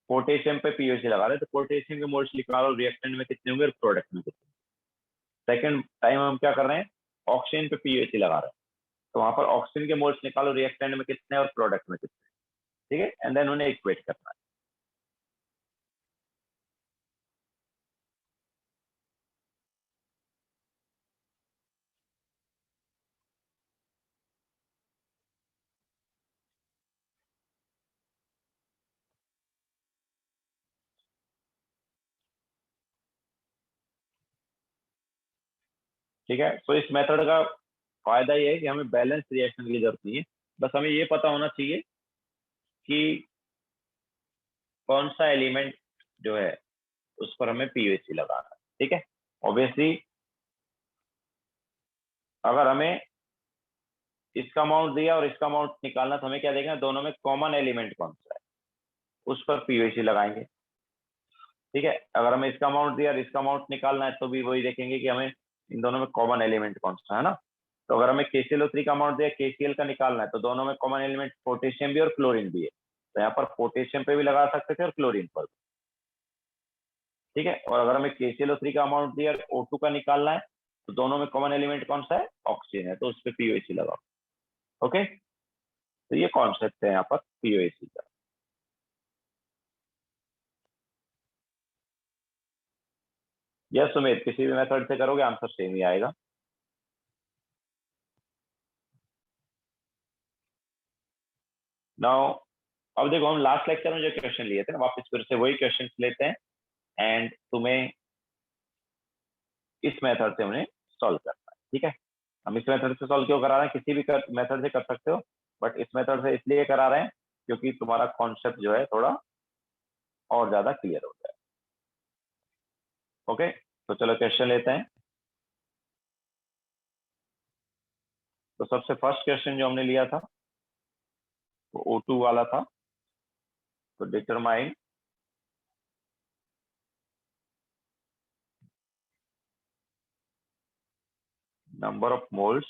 S1: पोटेशियम पे POAC लगा रहे हैं तो पोटेशियम के मोल्स निकालो, रिएक्टेंट में कितने होंगे और प्रोडक्ट में कितने। सेकंड टाइम हम क्या कर रहे हैं? ऑक्सीजन पे POAC लगा रहे हैं, तो वहां पर ऑक्सीजन के मोल्स निकालो, रिएक्टेंट में कितने और प्रोडक्ट में कितने, ठीक है, एंड देन उन्हें इक्वेट करना है। ठीक है, तो इस मेथड का फायदा ये है कि हमें बैलेंस रिएक्शन की जरूरत नहीं है, बस हमें ये पता होना चाहिए कि कौन सा एलिमेंट जो है उस पर हमें POAC लगाना है, ठीक है। ऑब्वियसली अगर हमें इसका अमाउंट दिया और इसका अमाउंट निकालना, तो हमें क्या देखना है, दोनों में कॉमन एलिमेंट कौन सा है, उस पर पीओसी लगाएंगे। ठीक है, अगर हमें इसका अमाउंट दिया और इसका अमाउंट निकालना है तो भी वही देखेंगे कि हमें इन दोनों में कॉमन एलिमेंट कौन सा है ना। तो अगर हमें KClO3 का अमाउंट दिया, KCl का निकालना है, तो दोनों में कॉमन एलिमेंट पोटेशियम भी और क्लोरीन भी है, तो यहाँ पर पोटेशियम पे भी लगा सकते थे और क्लोरीन पर भी। ठीक है, और अगर हमें KClO3 का अमाउंट दिया और O2 का निकालना है, तो दोनों में कॉमन एलिमेंट कौन सा है, ऑक्सीजन है, तो उस पर पीओसी लगाओ। ओके, तो ये कॉन्सेप्ट है यहाँ पर पीओसी का। यस सुमित, किसी भी मेथड से करोगे आंसर सेम ही आएगा। नाउ अब देखो, हम लास्ट लेक्चर में जो क्वेश्चन लिए थे ना, वापस फिर से वही क्वेश्चन लेते हैं एंड तुम्हें इस मेथड से उन्हें सॉल्व करना है। ठीक है, हम इस मेथड से सॉल्व क्यों करा रहे हैं, किसी भी मेथड से कर सकते हो, बट इस मेथड से इसलिए करा रहे हैं क्योंकि तुम्हारा कॉन्सेप्ट जो है थोड़ा और ज्यादा क्लियर हो जाए। ओके, तो चलो क्वेश्चन लेते हैं। तो सबसे फर्स्ट क्वेश्चन जो हमने लिया था वो O2 वाला था। तो determine number of moles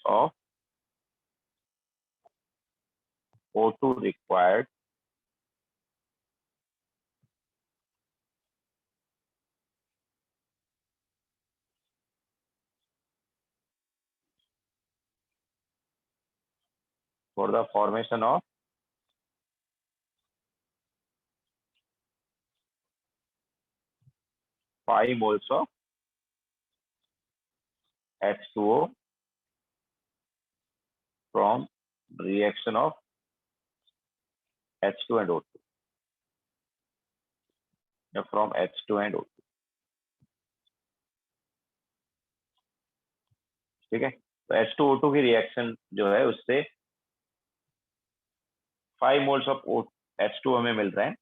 S1: of O2 required for the formation of 5 moles of H2O from reaction of H2 and O2, या from H2 and O2। ठीक है, तो H2O2 की रिएक्शन जो है उससे 5 मोल्स ऑफ H2O हमें मिल रहे हैं।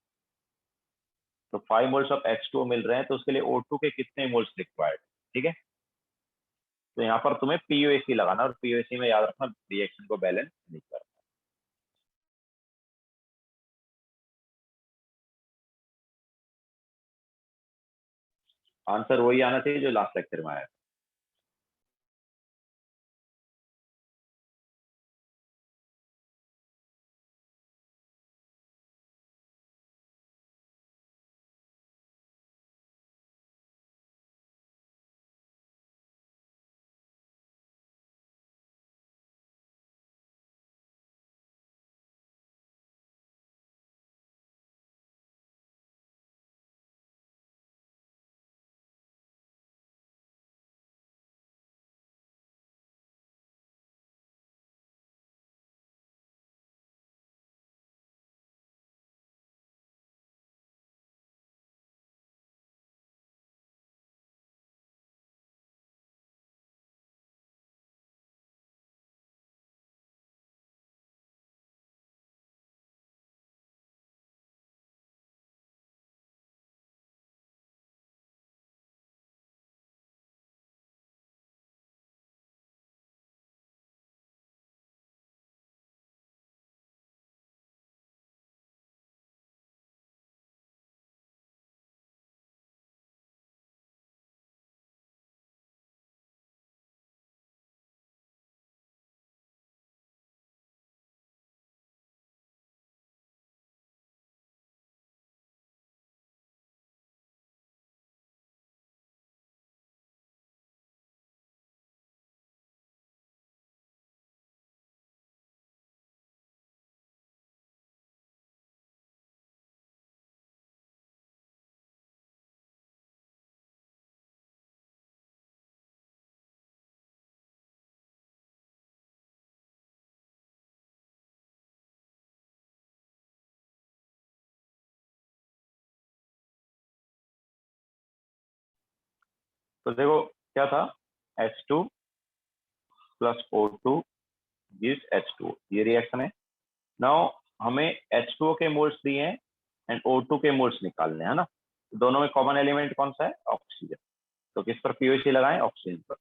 S1: तो 5 मोल्स ऑफ H2O मिल रहे हैं, तो उसके लिए O2 के कितने मोल्स रिक्वायर्ड। ठीक है, तो यहाँ पर तुम्हें पीओसी लगाना, और पीओसी में याद रखना रिएक्शन को बैलेंस नहीं करना। आंसर वही आना चाहिए जो लास्ट लेक्चर में आया। तो देखो क्या था, H2 plus O2 gives H2O, ये रिएक्शन है। नाउ हमें H2O के मोल्स दिए हैं एंड O2 के मोल्स निकालने हैं ना। तो दोनों में कॉमन एलिमेंट कौन सा है, ऑक्सीजन। तो किस पर पीओसी लगाएं, ऑक्सीजन पर।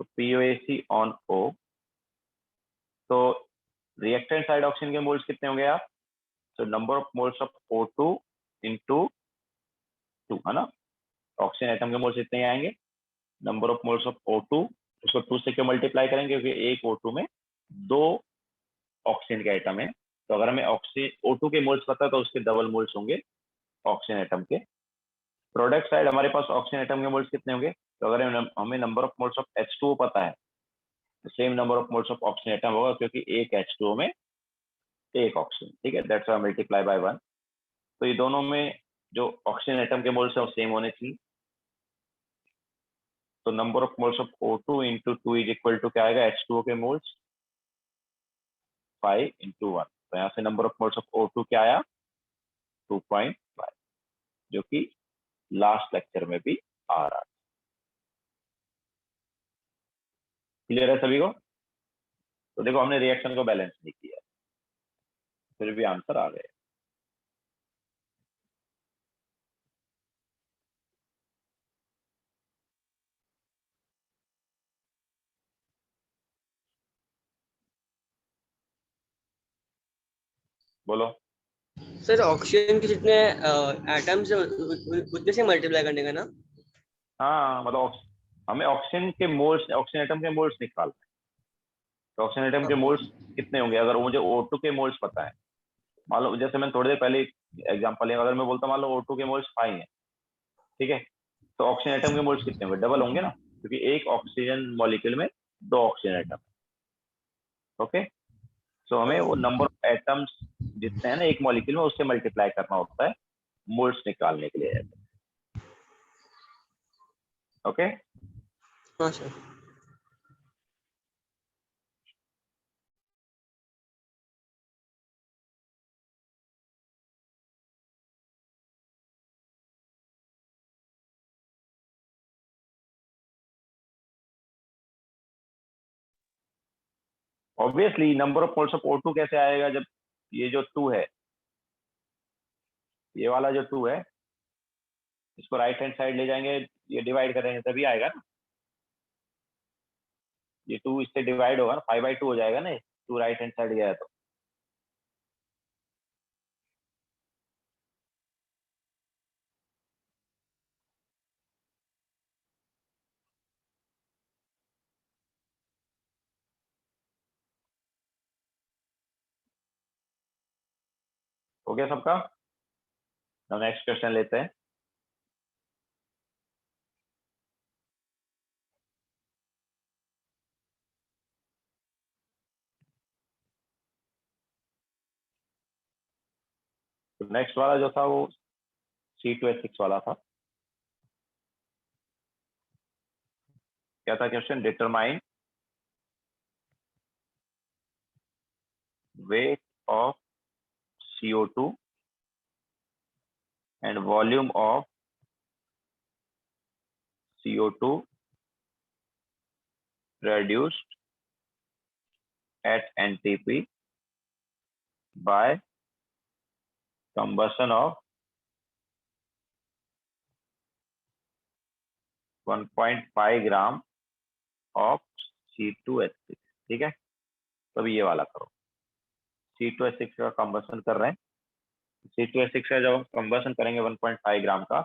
S1: तो POAC ऑन O, तो रिएक्टेंट साइड ऑक्सीजन के मोल्स कितने होंगे आप? तो number of moles of O2 into 2, है ना? ऑक्सीजन एटम के मोल्स इतने ही आएंगे। Number of moles of O2, उसको 2 से क्यों मल्टीप्लाई करेंगे? क्योंकि एक O2 में 2 ऑक्सीजन के आइटम है। तो अगर हमें ऑक्सीजन O2 के मोल्स पता है तो उसके डबल मोल्स होंगे ऑक्सीजन एटम के। प्रोडक्ट साइड हमारे पास ऑक्सीजन एटम के मोल्स कितने होंगे? तो अगर हमें number of moles of H2O पता है तो same number of moles of oxygen atom होगा, क्योंकि एक H2O में एक ऑक्सीजन, ठीक है, दैट्स व्हाई मल्टीप्लाई बाय 1। तो ये दोनों में जो ऑक्सीजन एटम के मोल्स है वो सेम होने चाहिए। तो number of moles of O2 into 2 is equal to क्या आएगा? H2O के मोल्स 5 इंटू 1। तो यहाँ से number of moles of O2 क्या आया? 2.5, जो कि लास्ट लेक्चर में भी आ रहा है। क्लियर है सभी को? तो देखो हमने रिएक्शन को बैलेंस नहीं किया, फिर भी आंसर आ गए। बोलो।
S3: सर ऑक्सीजन के जितने एटम्स है उतने से मल्टीप्लाई करने का ना?
S1: हाँ, मतलब हमें ऑक्सीजन के मोल्स, ऑक्सीजन एटम के मोल्स निकाल, तो ऑक्सीजन एटम के मोल्स कितने होंगे? अगर मुझे O2 के मोल्स पता है, मान लो जैसे मैंने थोड़ी देर पहले एग्जांपल लिया, अगर मैं बोलता मान लो O2 के मोल्स 5 हैं, ठीक है, तो ऑक्सीजन एटम के मोल्स कितने होंगे? डबल होंगे ना, क्योंकि एक ऑक्सीजन मॉलिक्यूल में 2 ऑक्सीजन एटम। ओके, सो हमें वो नंबर ऑफ एटम्स जितने हैं ना एक मॉलिक्यूल में, उससे मल्टीप्लाई करना होता है मोल्स निकालने के लिए। ओके,
S3: हाँ sir.
S1: Obviously number of moles of O2 कैसे आएगा? जब ये जो 2 है, ये वाला जो 2 है, इसको राइट हैंड साइड ले जाएंगे, ये डिवाइड करेंगे तभी आएगा ना। ये 2 इससे डिवाइड होगा ना, 5/2 हो जाएगा ना, 2 राइट हैंड साइड गया तो। हो गया सबका? नेक्स्ट क्वेश्चन लेते हैं। तो नेक्स्ट वाला जो था वो C2H6 वाला था। क्या था question? Determine weight of CO2 and volume of CO2 produced at NTP by combustion of 1.5 gram of C2H6। ठीक है, तो अभी ये वाला करो। C2H6 का कंबसन कर रहे हैं। C2H6 का जब हम कंबसन करेंगे 1.5 ग्राम का,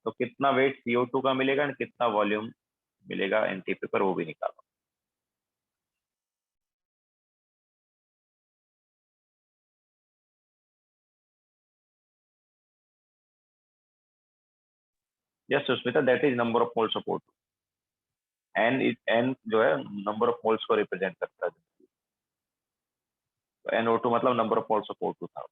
S1: तो कितना वेट CO2 का मिलेगा और कितना वॉल्यूम मिलेगा एनटीपी पर, वो भी निकालो। Yes Sushmita, that is number of moles of O2। N जो है नंबर ऑफ मोल्स को रिप्रेजेंट करता है, तो NO2 मतलब number of moles of O2 था।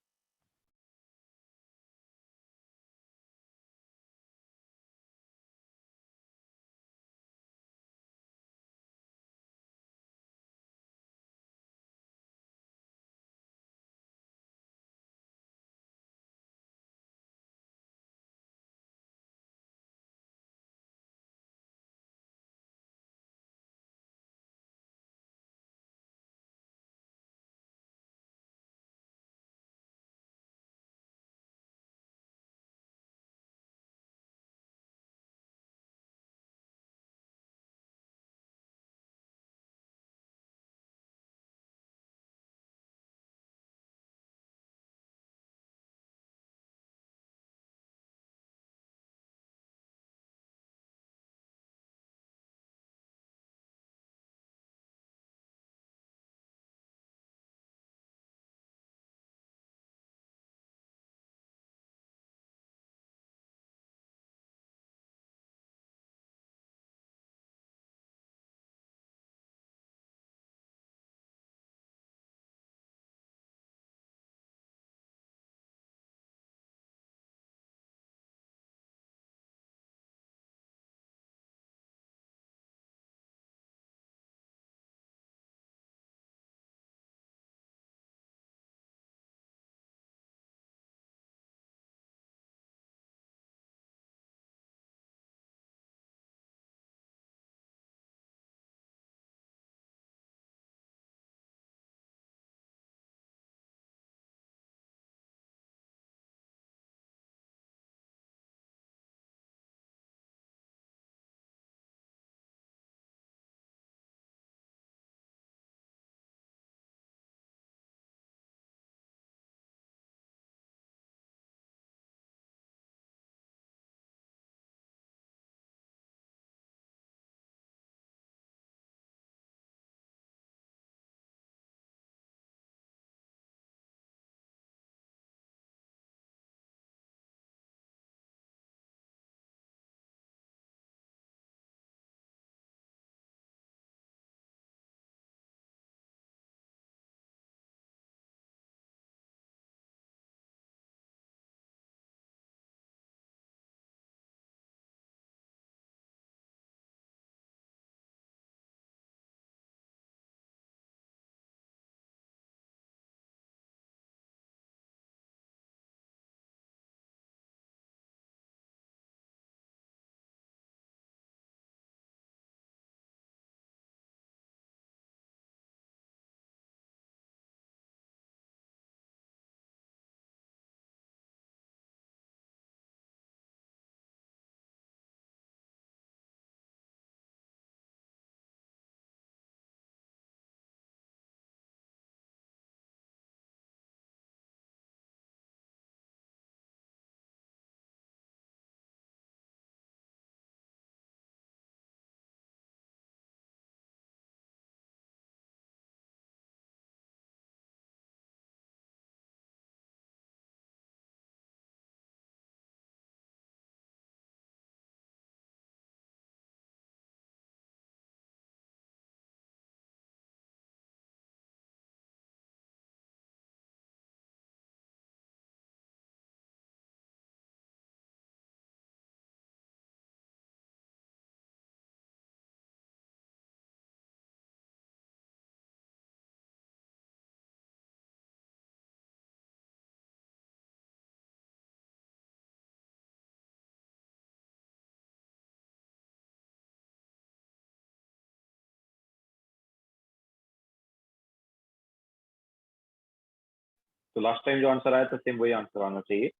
S1: तो लास्ट टाइम जो आंसर आया था सेम वही आंसर आना चाहिए।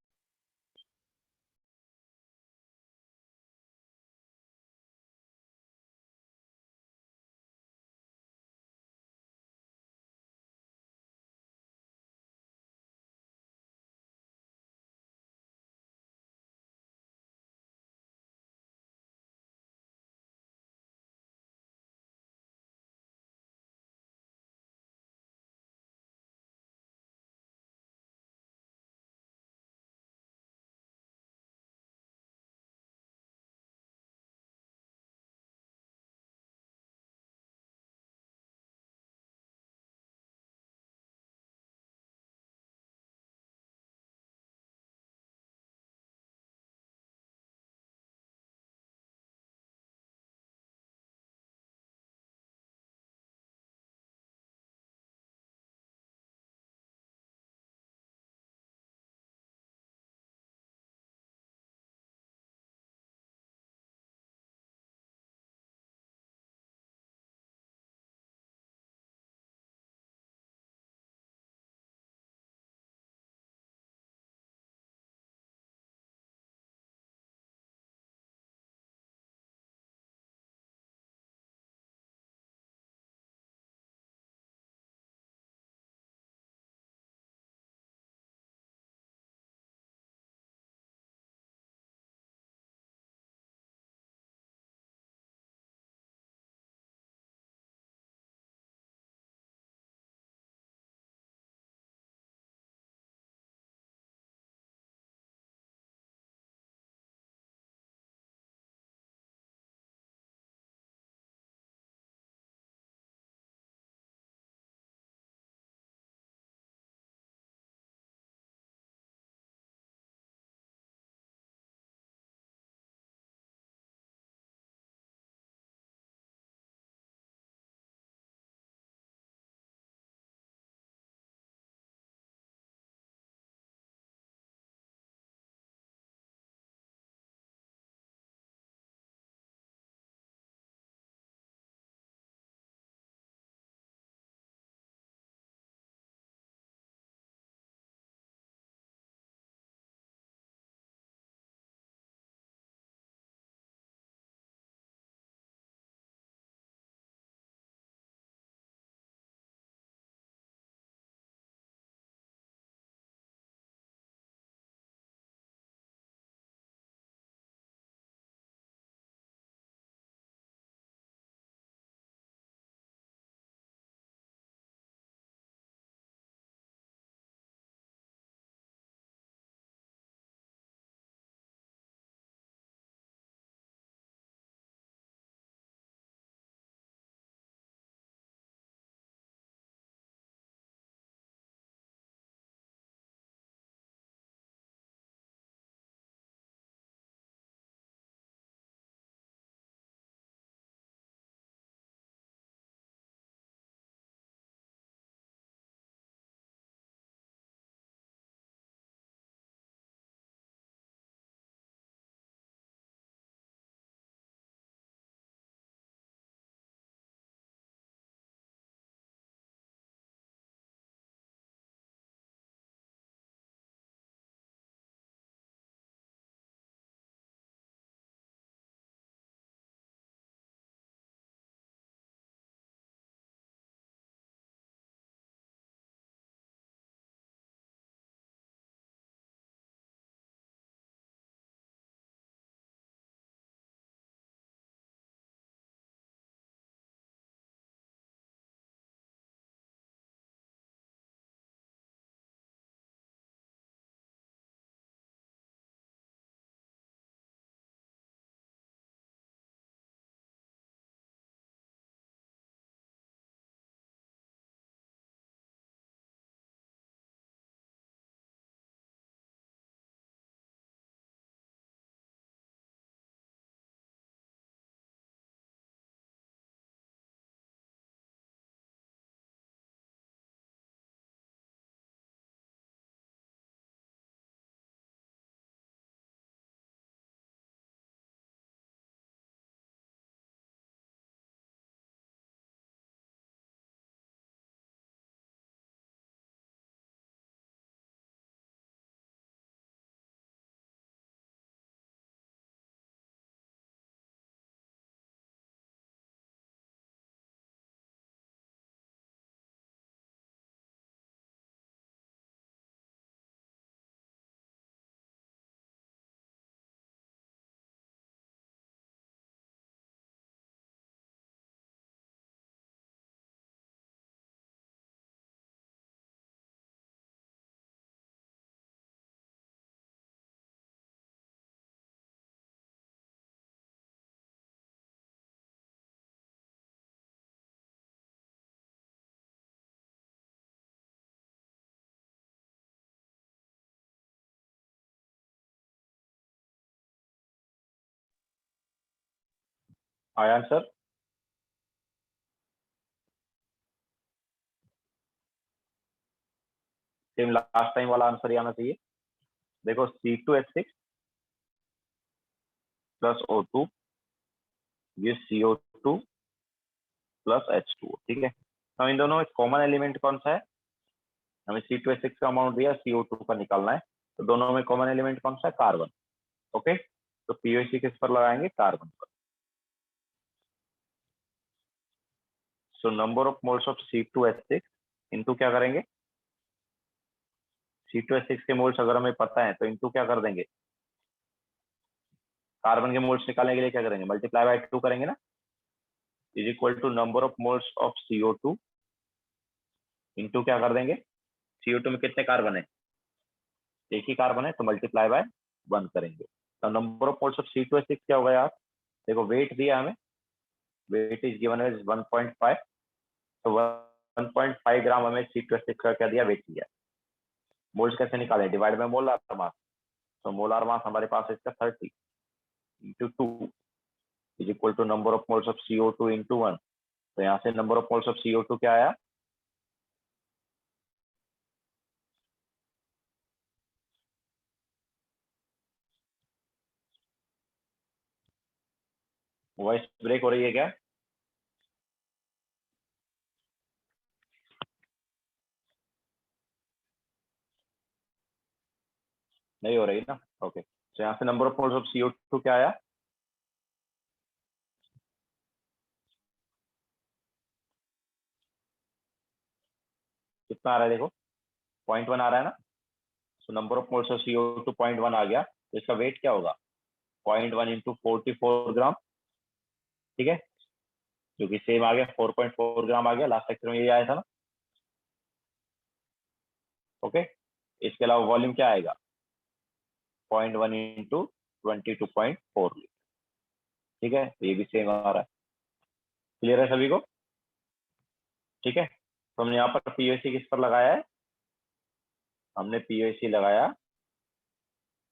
S1: आया आंसर? सेम लास्ट टाइम वाला आंसर ही आना चाहिए। देखो C2H6 प्लस O2 ये CO2 प्लस H2O, ठीक है। तो इन दोनों में कॉमन एलिमेंट कौन सा है? हमें C2H6 का अमाउंट दिया, CO2 का निकालना है, तो दोनों में कॉमन एलिमेंट कौन सा है? कार्बन। ओके, तो POC किस पर लगाएंगे? कार्बन पर। So number of moles of C2H6 into क्या करेंगे? C2H6 के मोल्स अगर हमें पता है तो इनटू क्या कर देंगे? कार्बन के मोल्स निकालने के लिए क्या करेंगे? मल्टीप्लाई बाय 2 करेंगे ना, is equal to number of moles of CO2 into क्या कर देंगे? CO2 में कितने कार्बन है? एक ही कार्बन है, तो मल्टीप्लाई बाय 1 करेंगे। तो number of moles of C2H6 क्या होगा यार? देखो वेट दिया हमें, वेट इज गिवन एज 1.5, तो 1.5 ग्राम हमें C2H6 का क्या दिया? वेट दिया। मोल्स कैसे निकालें? Divide by molar mass. तो मोलार मास हमारे पास है इसका 30 into 2 is equal to number of moles of CO2 into 1। तो यहाँ से number of moles of CO2 क्या आया? वॉइस ब्रेक हो रही है क्या? नहीं हो रही ना? ओके, तो यहाँ से number of moles of CO2 क्या आया? कितना आ रहा है? देखो 0.1 आ रहा है ना। So number of moles of CO2 0.1 आ गया, तो इसका वेट क्या होगा? 0.1 इंटू 44 ग्राम, ठीक है, जो कि सेम आ गया, 4.4 ग्राम आ गया। लास्ट लेक्चर में ये आया था ना। ओके, इसके अलावा वॉल्यूम क्या आएगा? 0.1 इंटू 22.4 लीटर, ठीक है, तो ये भी सेम आ रहा है। क्लियर है सभी को? ठीक है, तो हमने यहाँ पर POC किस पर लगाया है? हमने POC लगाया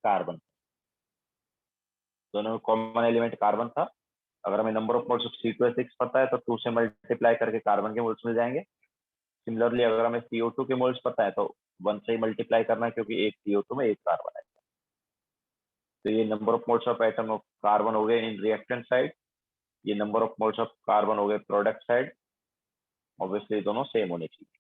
S1: कार्बन। दोनों में कॉमन एलिमेंट कार्बन था। अगर हमें number of moles of C2H6 पता है तो 2 से मल्टीप्लाई करके कार्बन के मोल्स मिल जाएंगे। सिमिलरली अगर हमें CO2 के मोल्स पता है तो 1 से ही मल्टीप्लाई करना है, क्योंकि एक CO2 में एक कार्बन है। तो ये number of moles of atom of carbon हो गए इन रिएक्टेंट साइड, ये number of moles of carbon हो गए प्रोडक्ट साइड। ऑब्वियसली दोनों सेम होने चाहिए।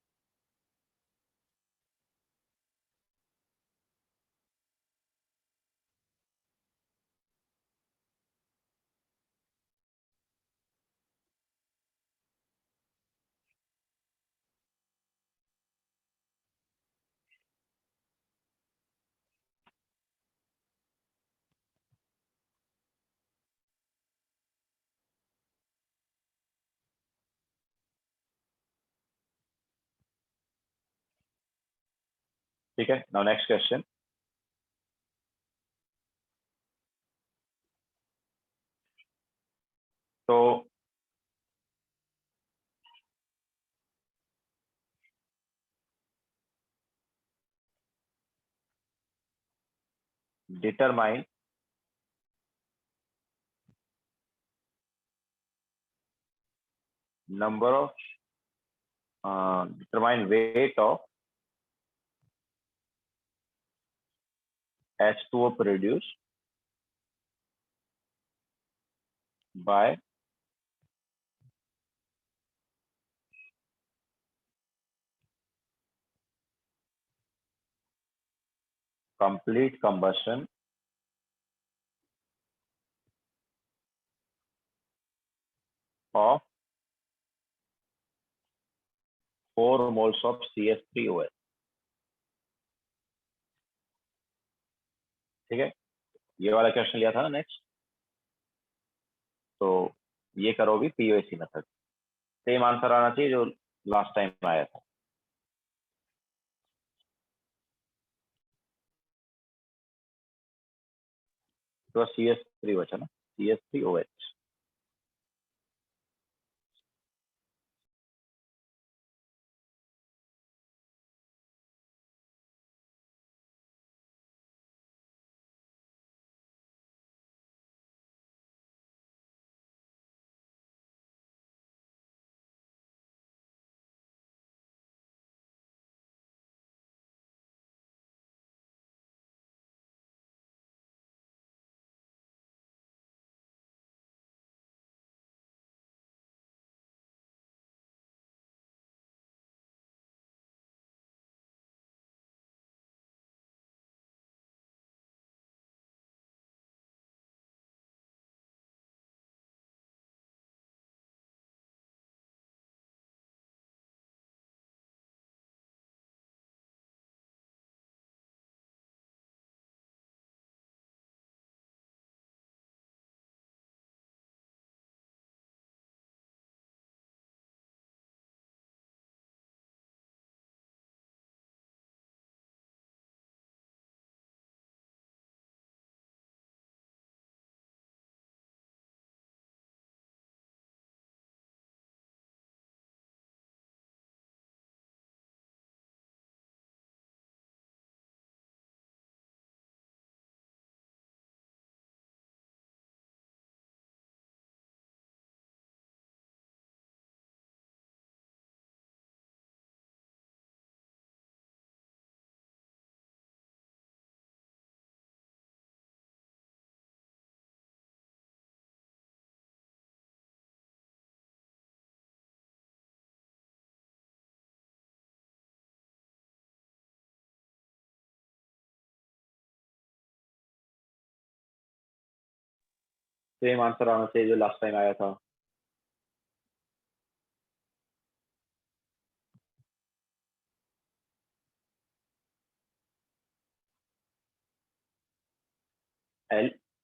S1: ठीक है, नाउ नेक्स्ट क्वेश्चन। तो determine number of determine weight of H2O produced by complete combustion of 4 moles of CH3OH। ठीक है, ये वाला क्वेश्चन लिया था ना नेक्स्ट, तो ये करो भी POC मेथड। सेम आंसर आना चाहिए जो लास्ट टाइम आया था। तो CH3 बचा ना, CH3OH। सेम आंसर आना चाहिए जो लास्ट टाइम आया था।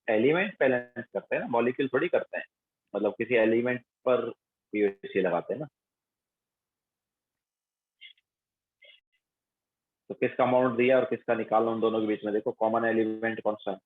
S1: एलिमेंट बैलेंस करते हैं ना, मॉलिक्यूल थोड़ी करते हैं। मतलब किसी एलिमेंट पर पीओसी लगाते हैं ना। तो किसका अमाउंट दिया और किसका निकालना, उन दोनों के बीच में देखो कॉमन एलिमेंट कौन सा है।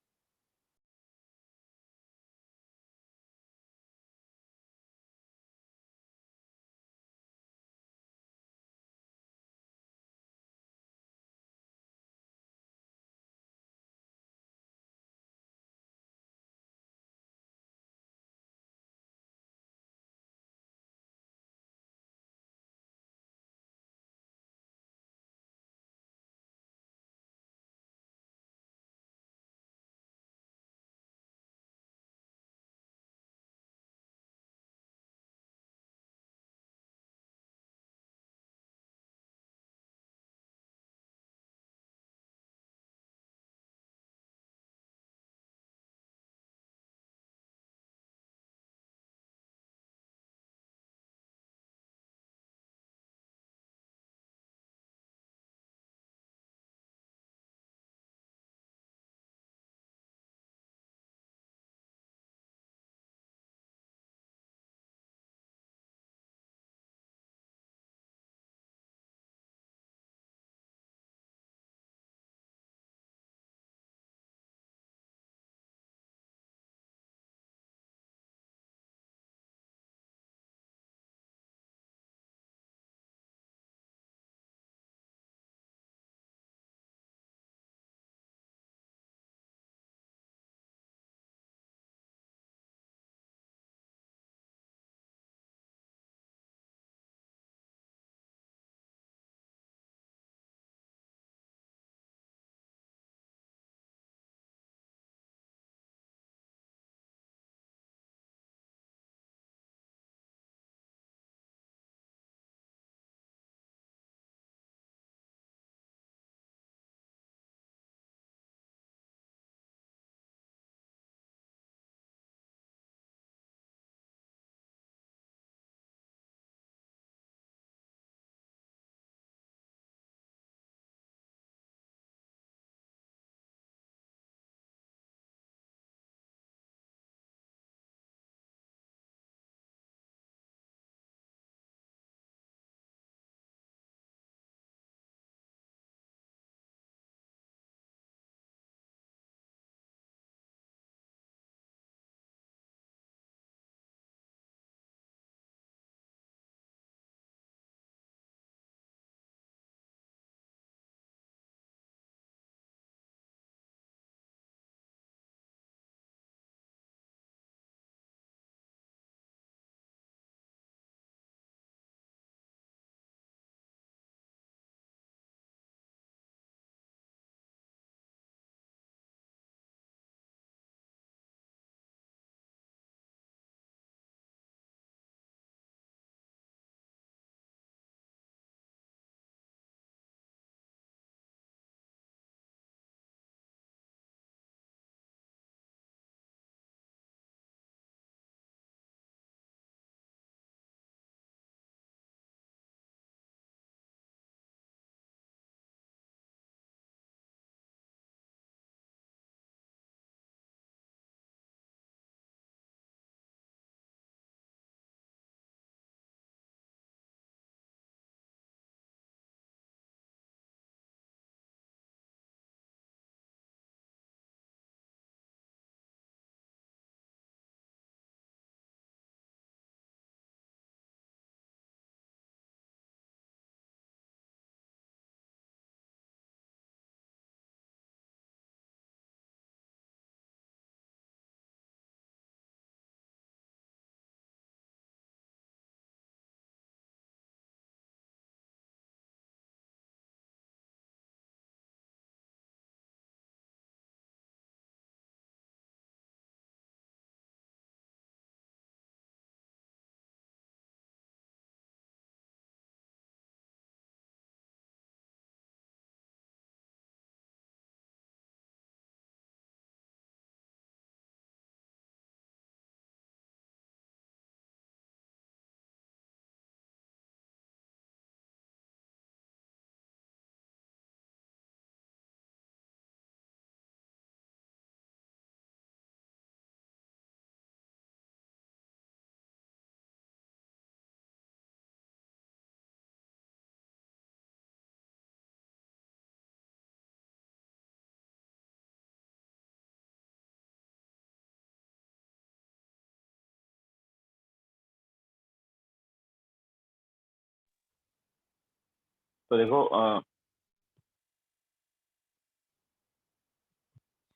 S1: तो देखो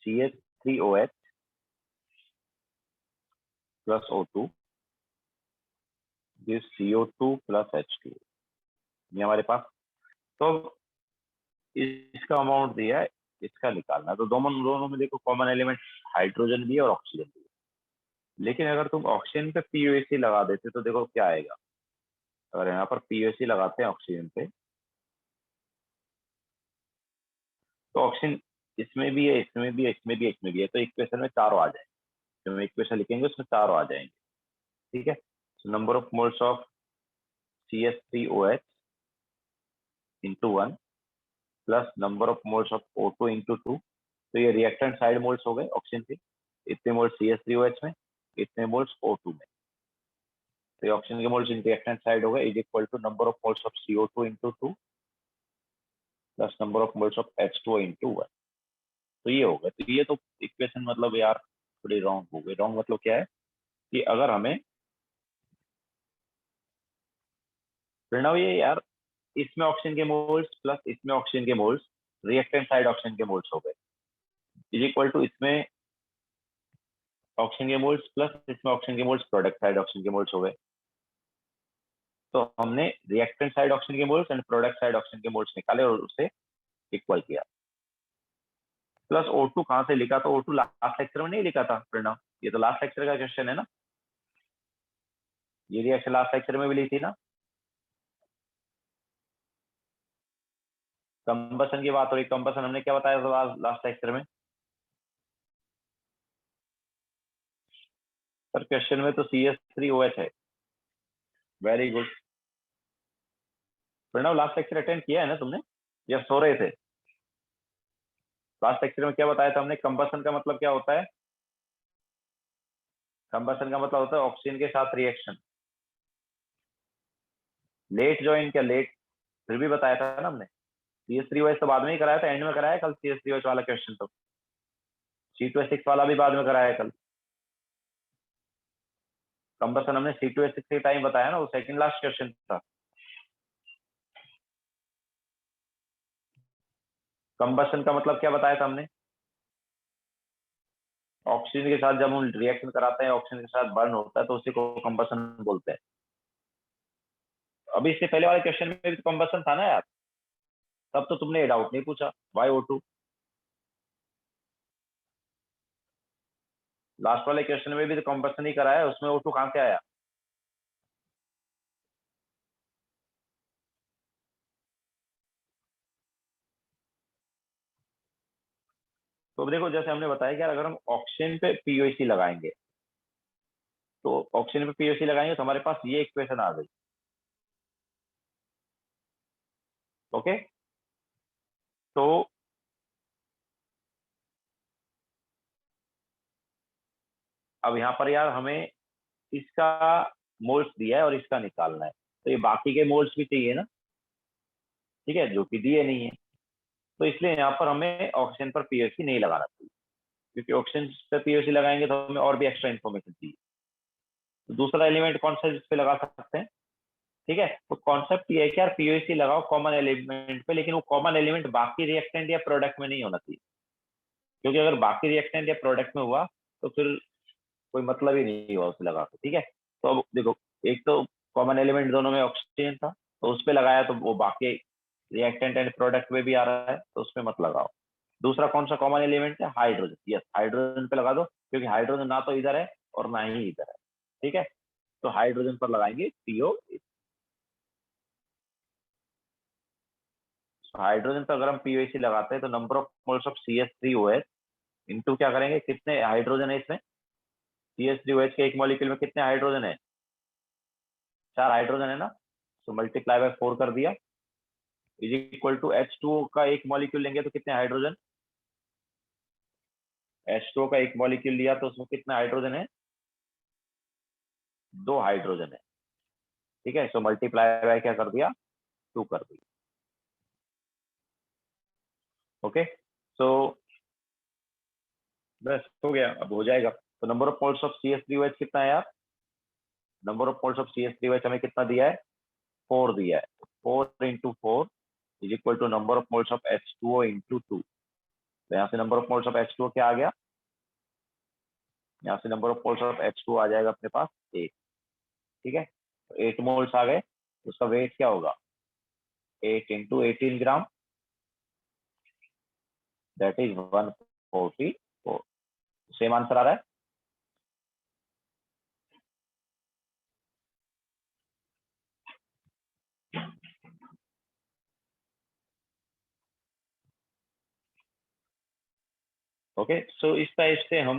S1: CH3OH plus O2 gives CO2 plus H2, ये हमारे पास। तो इसका अमाउंट दिया है, इसका निकालना है। तो दोनों में देखो कॉमन एलिमेंट हाइड्रोजन भी है और ऑक्सीजन भी है। लेकिन अगर तुम ऑक्सीजन पे POC लगा देते तो देखो क्या आएगा। अगर यहाँ पर POC लगाते हैं ऑक्सीजन पे, तो ऑक्सीजन इसमें भी है, इसमें भी है, इसमें भी है, इसमें भी है, तो इक्वेशन में चारों आ जाएंगे। जो हम इक्वेशन लिखेंगे उसमें चारों आ जाएंगे, ठीक है। Number of moles of CH3OH into 1 plus number of moles of O2 into 2। तो ये रिएक्टेंट साइड मोल्स हो गए ऑक्सीजन के, इतने मोल्स CH3OH में, इतने मोल्स O2 में। तो ये ऑक्सीजन के मोल्स इन रिएक्टेंट साइड हो गए is equal to number of moles of CO2 into 2 plus number of moles of H2O into 1। तो ये हो गया। तो ये तो इक्वेशन मतलब यार थोड़ी रॉन्ग हो गई। रॉन्ग मतलब क्या है कि अगर हमें प्रणव ये यार इसमें ऑक्सीजन के मोल्स प्लस इसमें ऑक्सीजन के मोल्स रिएक्टेंट साइड ऑक्सीजन के मोल्स हो गए इज इक्वल टू इसमें ऑक्सीजन के मोल्स प्लस इसमें ऑक्सीजन के मोल्स प्रोडक्ट साइड ऑक्सीजन के मोल्स हो गए। तो हमने रिएक्टेंट साइड ऑक्सीजन के moles and product side oxygen के मोल्स निकाले और उसे इक्वल किया। प्लस O2 कहां से लिखा? तो O2 लास्ट लेक्चर में नहीं लिखा था प्रणव, ये तो लास्ट लेक्चर का क्वेश्चन है ना। ये रिएक्शन लास्ट लेक्चर में भी ली थी ना। कंबसन की बात हो रही, कंबसन हमने क्या बताया था लास्ट लेक्चर में? पर क्वेश्चन में तो CH3OH है। Very good Pranav, last lecture attend किया है ना तुमने या सो रहे थे? लास्ट लेक्चर में क्या बताया था हमने? कंबसन का मतलब क्या होता है? कंबसन का मतलब होता है ऑक्सीजन के साथ रिएक्शन। लेट ज्वाइन क्या लेट, फिर भी बताया था ना हमने। CH3OH तो बाद में ही कराया था, एंड में कराया कल CH3OH वाला क्वेश्चन। तो C2H6 वाला भी बाद में कराया कल। कंबसन हमने C2H6 के टाइम बताया ना, वो सेकंड लास्ट क्वेश्चन था। कंबसन का मतलब क्या बताया था हमने? ऑक्सीजन के साथ जब हम रिएक्शन कराते हैं, ऑक्सीजन के साथ बर्न होता है तो उसी को कंबसन बोलते हैं। अभी इससे पहले वाले क्वेश्चन में भी तो कंबसन था ना यार, तब तो तुमने ये डाउट नहीं पूछा वाई O2। लास्ट वाले क्वेश्चन में भी तो कंबसन ही कराया, उसमें O2 कहां से आया? तो अब देखो, जैसे हमने बताया कि यार अगर हम ऑक्सीजन पे POC लगाएंगे, तो ऑक्सीजन पे POC लगाएंगे तो हमारे पास ये इक्वेशन आ गई। ओके, तो अब यहाँ पर यार हमें इसका मोल्स दिया है और इसका निकालना है, तो ये बाकी के मोल्स भी चाहिए ना, ठीक है, जो कि दिए नहीं है। तो इसलिए यहाँ पर हमें ऑक्सीजन पर POC नहीं लगाना चाहिए, क्योंकि ऑक्सीजन पर POC लगाएंगे तो हमें और भी एक्स्ट्रा इन्फॉर्मेशन चाहिए। तो दूसरा एलिमेंट कौन सा जिस पे लगा सकते हैं? ठीक है, तो कॉन्सेप्ट ये है कि यार POC लगाओ कॉमन एलिमेंट पे, लेकिन वो कॉमन एलिमेंट बाकी रिएक्टेंट या प्रोडक्ट में नहीं होना चाहिए, क्योंकि अगर बाकी रिएक्टेंट या प्रोडक्ट में हुआ तो फिर कोई मतलब ही नहीं हुआ उसे लगा के। ठीक है, तो अब देखो, एक तो कॉमन एलिमेंट दोनों में ऑक्सीजन था तो उस पर लगाया, तो वो बाकी रिएक्टेंट एंड प्रोडक्ट में भी आ रहा है, तो उसमें मत लगाओ। दूसरा कौन सा कॉमन एलिमेंट है? हाइड्रोजन। यस, हाइड्रोजन पे लगा दो, क्योंकि हाइड्रोजन ना तो इधर है और ना ही इधर है। ठीक है, तो हाइड्रोजन पर लगाएंगे PO। हाइड्रोजन पर अगर हम POC लगाते हैं तो number of moles of CH3OH into क्या करेंगे, कितने हाइड्रोजन है इसमें? CH3OH के एक मॉलिक्यूल में कितने हाइड्रोजन है? 4 हाइड्रोजन है ना, तो मल्टीप्लाई बाय 4 कर दिया इज इक्वल टू H2O का एक मॉलिक्यूल लेंगे तो कितने हाइड्रोजन? H2O का एक मॉलिक्यूल लिया तो उसमें कितने हाइड्रोजन है? 2 हाइड्रोजन है। ठीक है, सो मल्टीप्लाई बाय क्या कर दिया? 2 कर दिया। ओके, सो बस हो गया, अब हो जाएगा। तो number of moles of CH3OH कितना है यार? Number of moles of CH3OH हमें कितना दिया है? 4 दिया है। 4 × 4 is equal to number of moles of H2O into 2। तो यहाँ से number of moles of H2O क्या आ गया, यहाँ से number of moles of H2O आ जाएगा अपने पास 8। ठीक है, तो 8 मोल्स आ गए, तो उसका वेट क्या होगा, 8 into 18 gram, that is 144। Same answer आ रहा है। ओके, सो इस टाइप से हम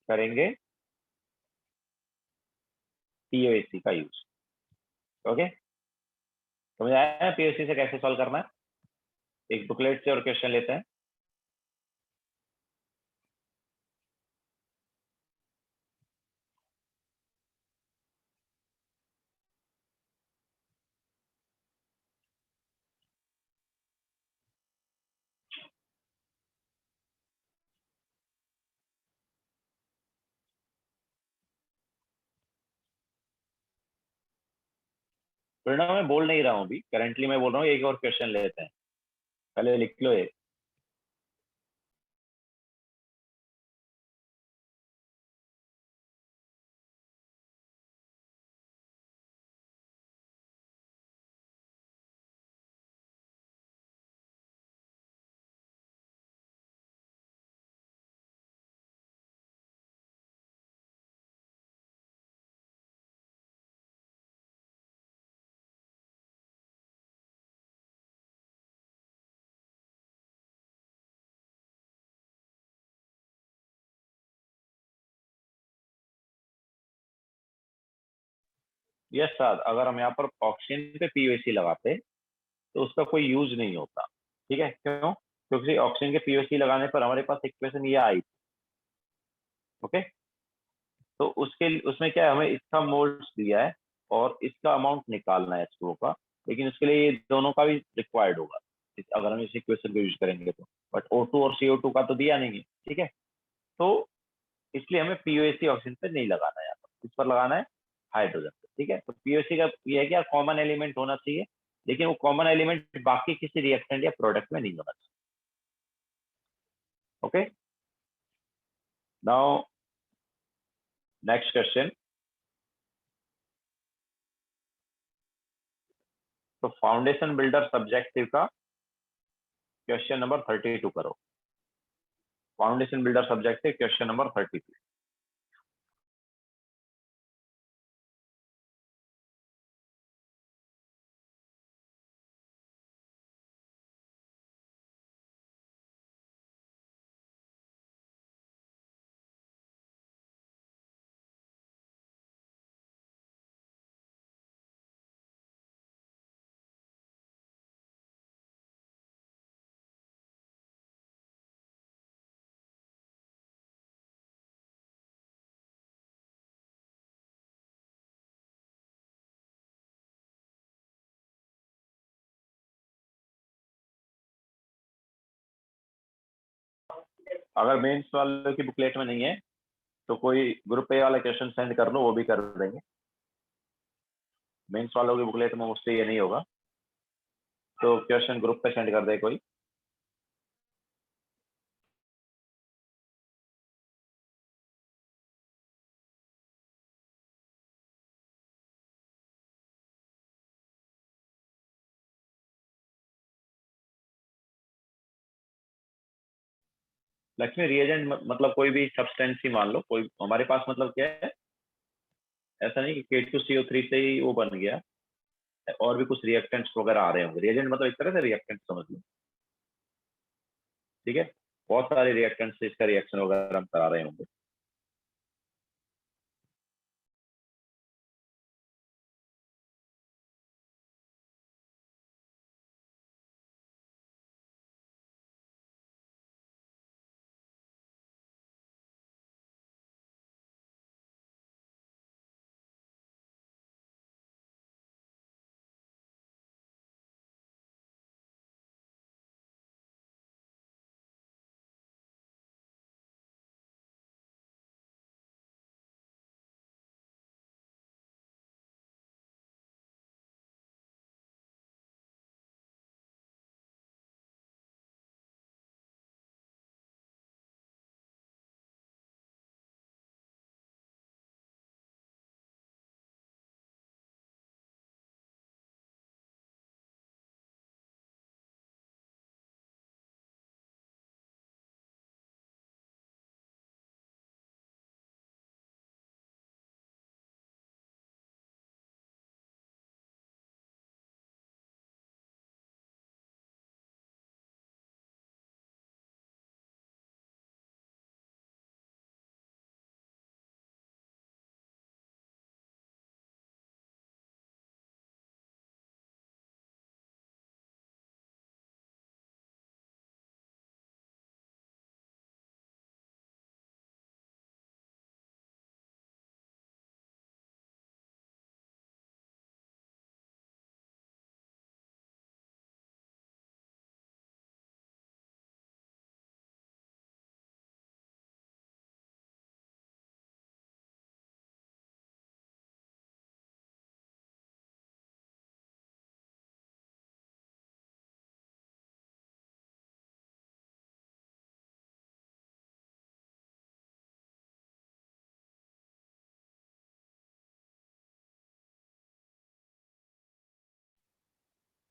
S1: करेंगे पीओएसी का यूज। ओके, समझ आया पीओएसी से कैसे सॉल्व करना है। एक बुकलेट से और क्वेश्चन लेते हैं। परिणाम मैं बोल नहीं रहा हूँ अभी, करेंटली मैं बोल रहा हूँ एक और क्वेश्चन लेते हैं, पहले लिख लो ये। यस सर, अगर हम यहाँ पर ऑक्सीजन पे पीओएसी लगाते तो उसका कोई यूज नहीं होता। ठीक है, क्यों, क्योंकि ऑक्सीजन के पीओएसी लगाने पर हमारे पास इक्वेशन ये आई। ओके, तो उसके उसमें क्या है, हमें इसका मोल्स दिया है और इसका अमाउंट निकालना है H2O का, लेकिन उसके लिए ये दोनों का भी रिक्वायर्ड होगा अगर हम इस इक्वेशन को यूज करेंगे तो। बट O2 और CO2 का तो दिया नहीं है। ठीक है, तो इसलिए हमें पीओएसी ऑक्सीजन पे नहीं लगाना है, यहाँ पर इस पर लगाना है हाइड्रोजन पे। ठीक है, तो पीओएसी का ये है कि कॉमन एलिमेंट होना चाहिए, लेकिन वो कॉमन एलिमेंट बाकी किसी रिएक्टेंट या प्रोडक्ट में नहीं होना चाहिए। Okay, now next question. तो फाउंडेशन बिल्डर सब्जेक्टिव का क्वेश्चन नंबर 32 करो। Foundation builder subjective question number 32। अगर मेंस वालों की बुकलेट में नहीं है तो कोई ग्रुप ए वाला क्वेश्चन सेंड कर लो, वो भी कर देंगे। मेंस वालों की बुकलेट में मुझसे ये नहीं होगा, तो क्वेश्चन ग्रुप पे सेंड कर दे कोई। लक्ष्मी रिएजेंट मतलब कोई भी सब्सटेंस ही मान लो, कोई हमारे पास मतलब क्या है, ऐसा नहीं कि K2CO3 से ही वो बन गया, और भी कुछ रिएक्टेंट्स वगैरह आ रहे होंगे। रिएजेंट मतलब एक तरह से रिएक्टेंट समझ लो। ठीक है, बहुत सारे रिएक्टेंट्स से इसका रिएक्शन वगैरह हम करा रहे होंगे।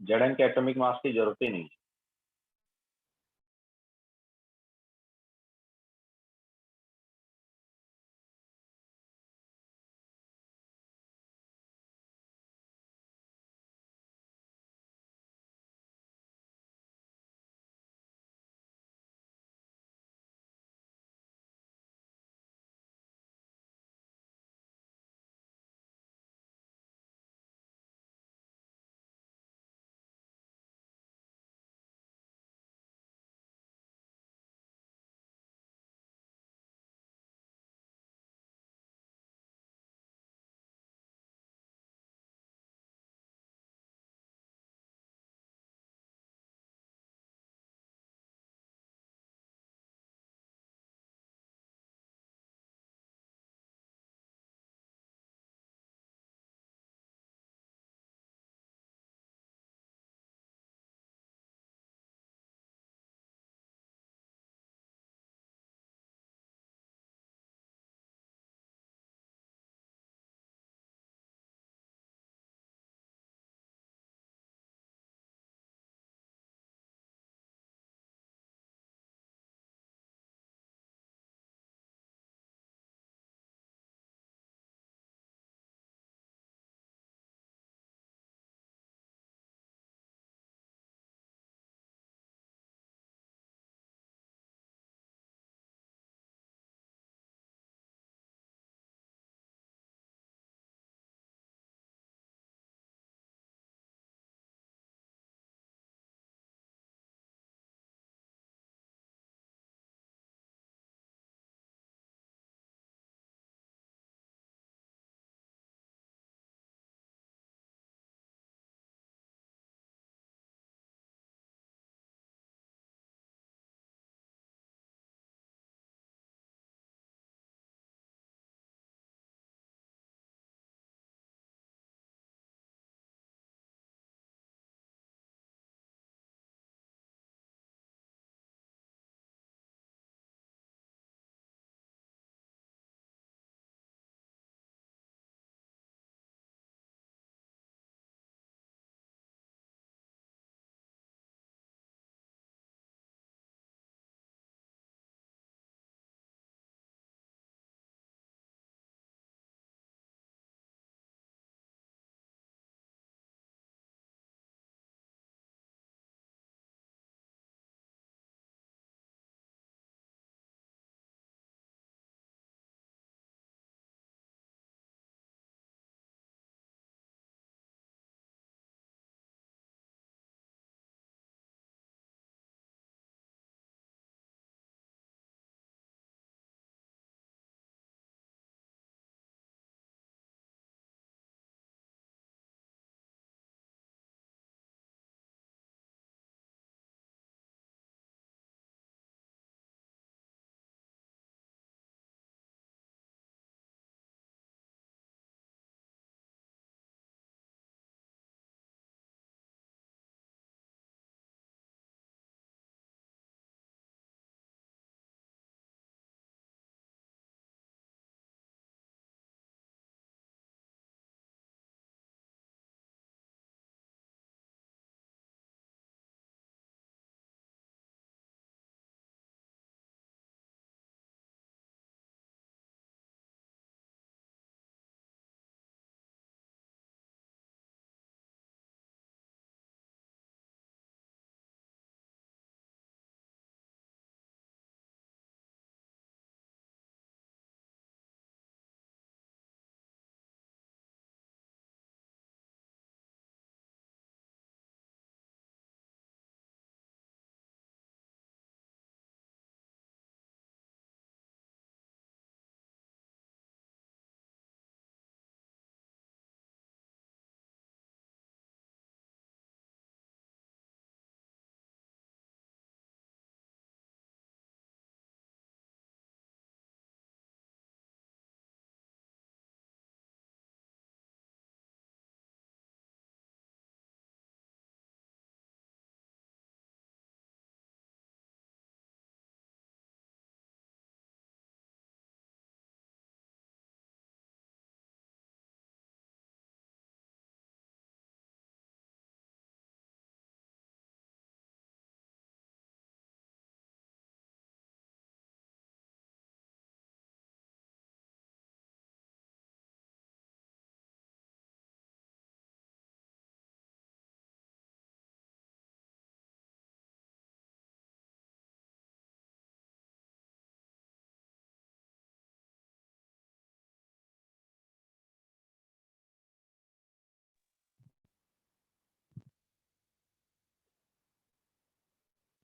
S1: Zn के एटॉमिक मास की जरूरत ही नहीं है।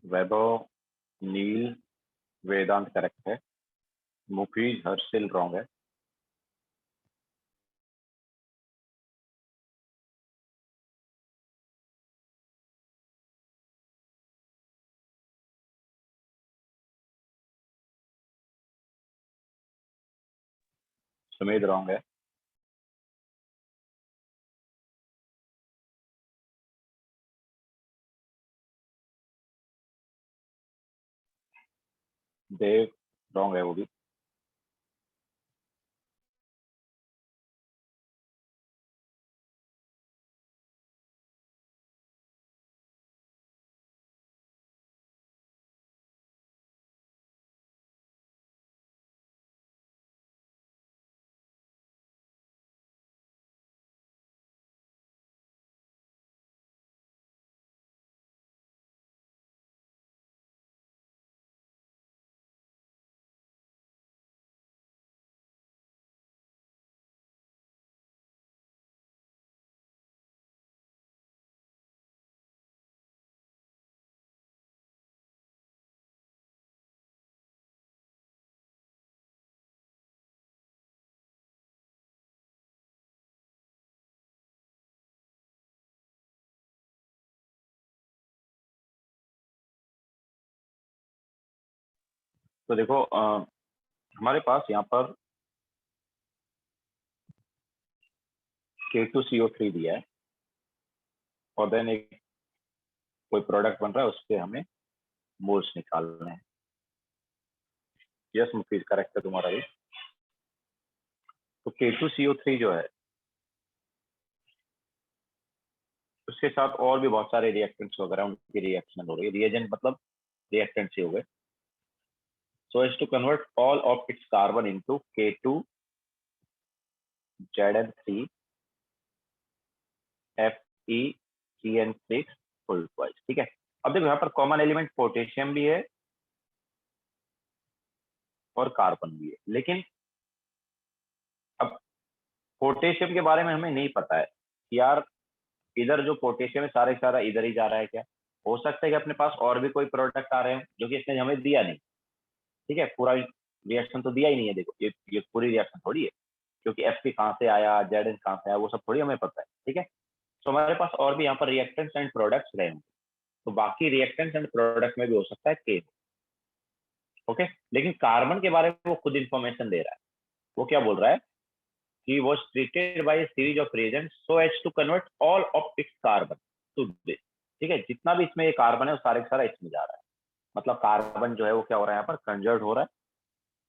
S1: वैभव, नील, वेदांत करेक्ट है, मुफीज, हर्षिल रॉन्ग है, सुमेध रॉन्ग है, देव रॉन्ग है वो भी, तो देखो हमारे पास यहाँ पर K2CO3 दिया है और देन एक कोई प्रोडक्ट बन रहा है, उसके हमें मोल्स निकालने हैं। यस मुफीज करेक्ट है तुम्हारा भी। तो K2CO3 जो है उसके साथ और भी बहुत सारे रिएक्टेंट्स वगैरह उनकी रिएक्शन हो रही है। रिएजेंट मतलब रिएक्टेंट्स ही हो गए। So as to convert all of its carbon into K2ZN3 FeCN6 full twice. ठीक है, अब देखो यहाँ पर कॉमन एलिमेंट पोटेशियम भी है और कार्बन भी है, लेकिन अब पोटेशियम के बारे में हमें नहीं पता है कि यार इधर जो पोटेशियम है सारा इधर ही जा रहा है क्या। हो सकता है कि अपने पास और भी कोई प्रोडक्ट आ रहे हैं जो कि इसने हमें दिया नहीं। ठीक है, पूरा रिएक्शन तो दिया ही नहीं है। देखो ये पूरी रिएक्शन थोड़ी है, क्योंकि Fp कहाँ से आया, Zn कहाँ से आया, वो सब थोड़ी हमें पता है। ठीक है, तो हमारे पास और भी यहाँ पर रिएक्टेंट्स एंड प्रोडक्ट्स रहे होंगे, तो बाकी रिएक्टेंट्स एंड प्रोडक्ट में भी हो सकता है K। ओके, लेकिन कार्बन के बारे में वो खुद इंफॉर्मेशन दे रहा है। वो क्या बोल रहा है कि was treated by a series of reagents so as to convert all of its carbon to this। ठीक है, जितना भी इसमें ये कार्बन है वो सारे का सारा इसमें जा रहा है, मतलब कार्बन जो है वो क्या हो रहा है यहाँ पर कन्वर्ट हो रहा है।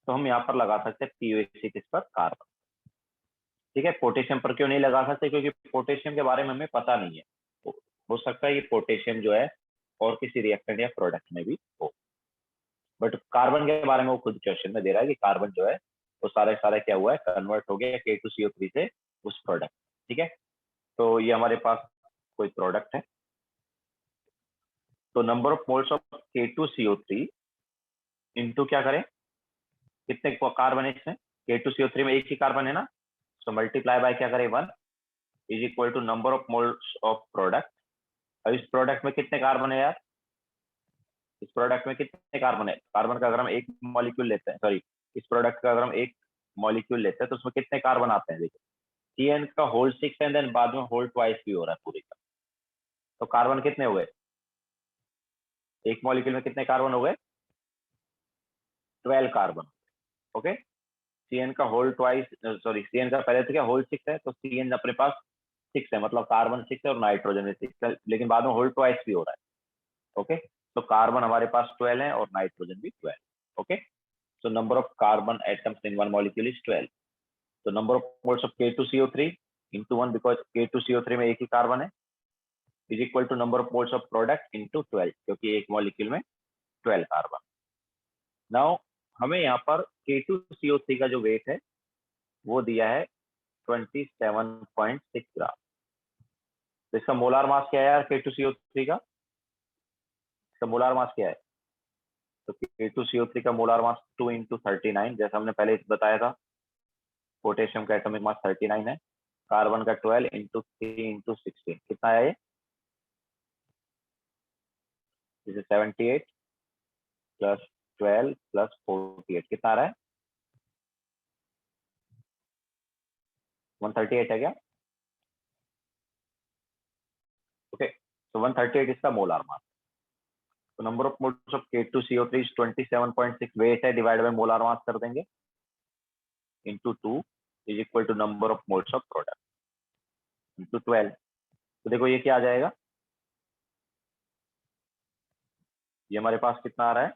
S1: तो हम यहाँ पर लगा सकते हैं POC किस पर, कार्बन। ठीक है, पोटेशियम पर क्यों नहीं लगा सकते, क्योंकि पोटेशियम के बारे में हमें पता नहीं है। हो सकता है ये पोटेशियम जो है और किसी रिएक्टेंट या प्रोडक्ट में भी हो, बट कार्बन के बारे में वो खुद क्वेश्चन में दे रहा है कि कार्बन जो है वो सारा क्या हुआ है, कन्वर्ट हो गया K2CO3 से उस प्रोडक्ट। ठीक है, तो ये हमारे पास कोई प्रोडक्ट है। तो number of moles of K2CO3 into क्या करें, कितने कार्बन है इसमें, K2CO3 में एक ही कार्बन है ना, तो मल्टीप्लाई बाय क्या करें 1 is equal to number of moles of product. अब इस प्रोडक्ट में कितने कार्बन है यार, इस प्रोडक्ट में कितने कार्बन है, कार्बन का अगर हम एक मॉलिक्यूल लेते हैं, सॉरी इस प्रोडक्ट का अगर हम एक मॉलिक्यूल लेते हैं तो उसमें कितने कार्बन आते हैं, देखो CN का होल 6 एंड देन बाद में होल ट्वाइस भी हो रहा है पूरी का। तो कार्बन कितने हो गए, एक मॉलिक्यूल में कितने कार्बन हो गए, 12 कार्बन। ओके, CN का होल ट्वाइस, सॉरी CN का पहले तो क्या होल 6 है, तो CN अपने पास 6 है, मतलब कार्बन 6 है और नाइट्रोजन में 6 है, लेकिन बाद में होल ट्वाइस भी हो रहा है। ओके, तो कार्बन हमारे पास 12 है और नाइट्रोजन भी 12। Okay, so number of carbon atoms in one molecule is 12। so number of moles of K2CO3 into 1 because K2CO3 में एक ही कार्बन है is equal to number of moles of product into 12, क्योंकि एक molecule में 12 carbon. Now हमें यहाँ पर K2CO3 का जो वेट है वो दिया है 27.6 ग्राम। तो इसका मोलार मास क्या है यार K2CO3 का, इसका मोलार मास क्या है, तो K2CO3 का मोलार मास 2 into 39, जैसा हमने पहले बताया था। पोटेशियम का एटॉमिक मास 39 है, कार्बन का 12 into 3 into 16 कितना है ये दिस इज 78 प्लस 12 प्लस 48 कितना आ रहा है? 138 है क्या? ओके, तो 138 इसका मोलार मास। तो number of moles of K2CO3 is 27.6 weight है, डिवाइड बाय मोलार मास कर देंगे, into 2 is equal to number of moles of product into 12। तो देखो ये क्या आ जाएगा, ये हमारे पास कितना आ रहा है,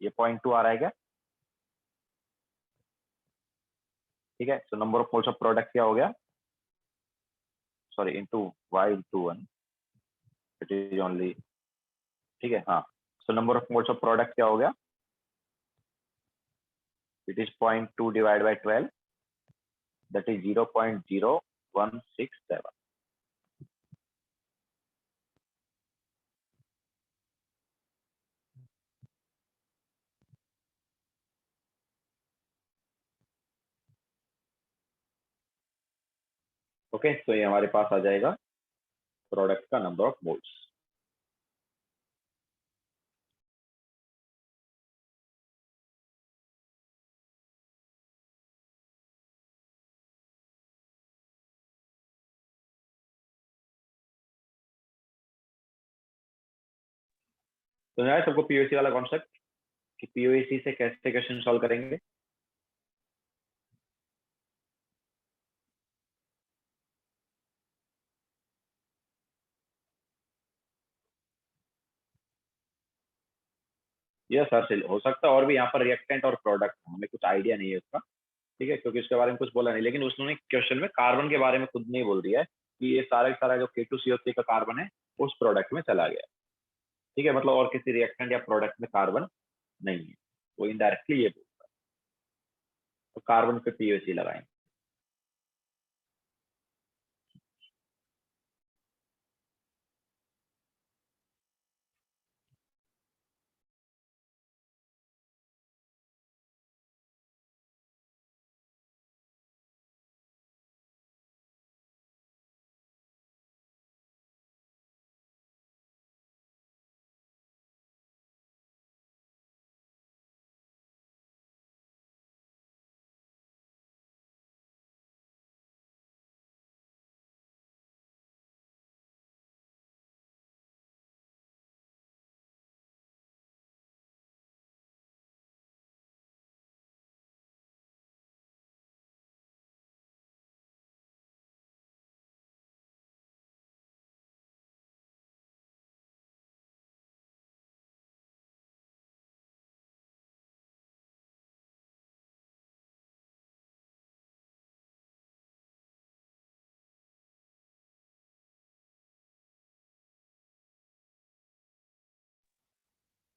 S1: ये 0.2 आ रहा है क्या? ठीक है, तो number of moles of product क्या हो गया, sorry into y into 1, it is only, ठीक है हाँ। So number of moles of product क्या हो गया, it is 0.2 divide by 12, that is 0.0167। Okay, तो ये हमारे पास आ जाएगा प्रोडक्ट का नंबर ऑफ मोल्स। तो यार सबको पीओसी वाला कॉन्सेप्ट कि पीओसी से कैसे क्वेश्चन सॉल्व करेंगे। ये सर हो सकता है और भी यहाँ पर रिएक्टेंट और प्रोडक्ट, हमें कुछ आइडिया नहीं है उसका, ठीक है, क्योंकि उसके बारे में कुछ बोला नहीं, लेकिन उसने क्वेश्चन में कार्बन के बारे में खुद नहीं बोल दिया है कि ये सारा का सारा जो K2CO3 का कार्बन है उस प्रोडक्ट में चला गया, ठीक है, मतलब और किसी रिएक्टेंट या प्रोडक्ट में कार्बन नहीं है, वो इनडायरेक्टली ये बोलता है। तो कार्बन पे पीओसी लगाएंगे।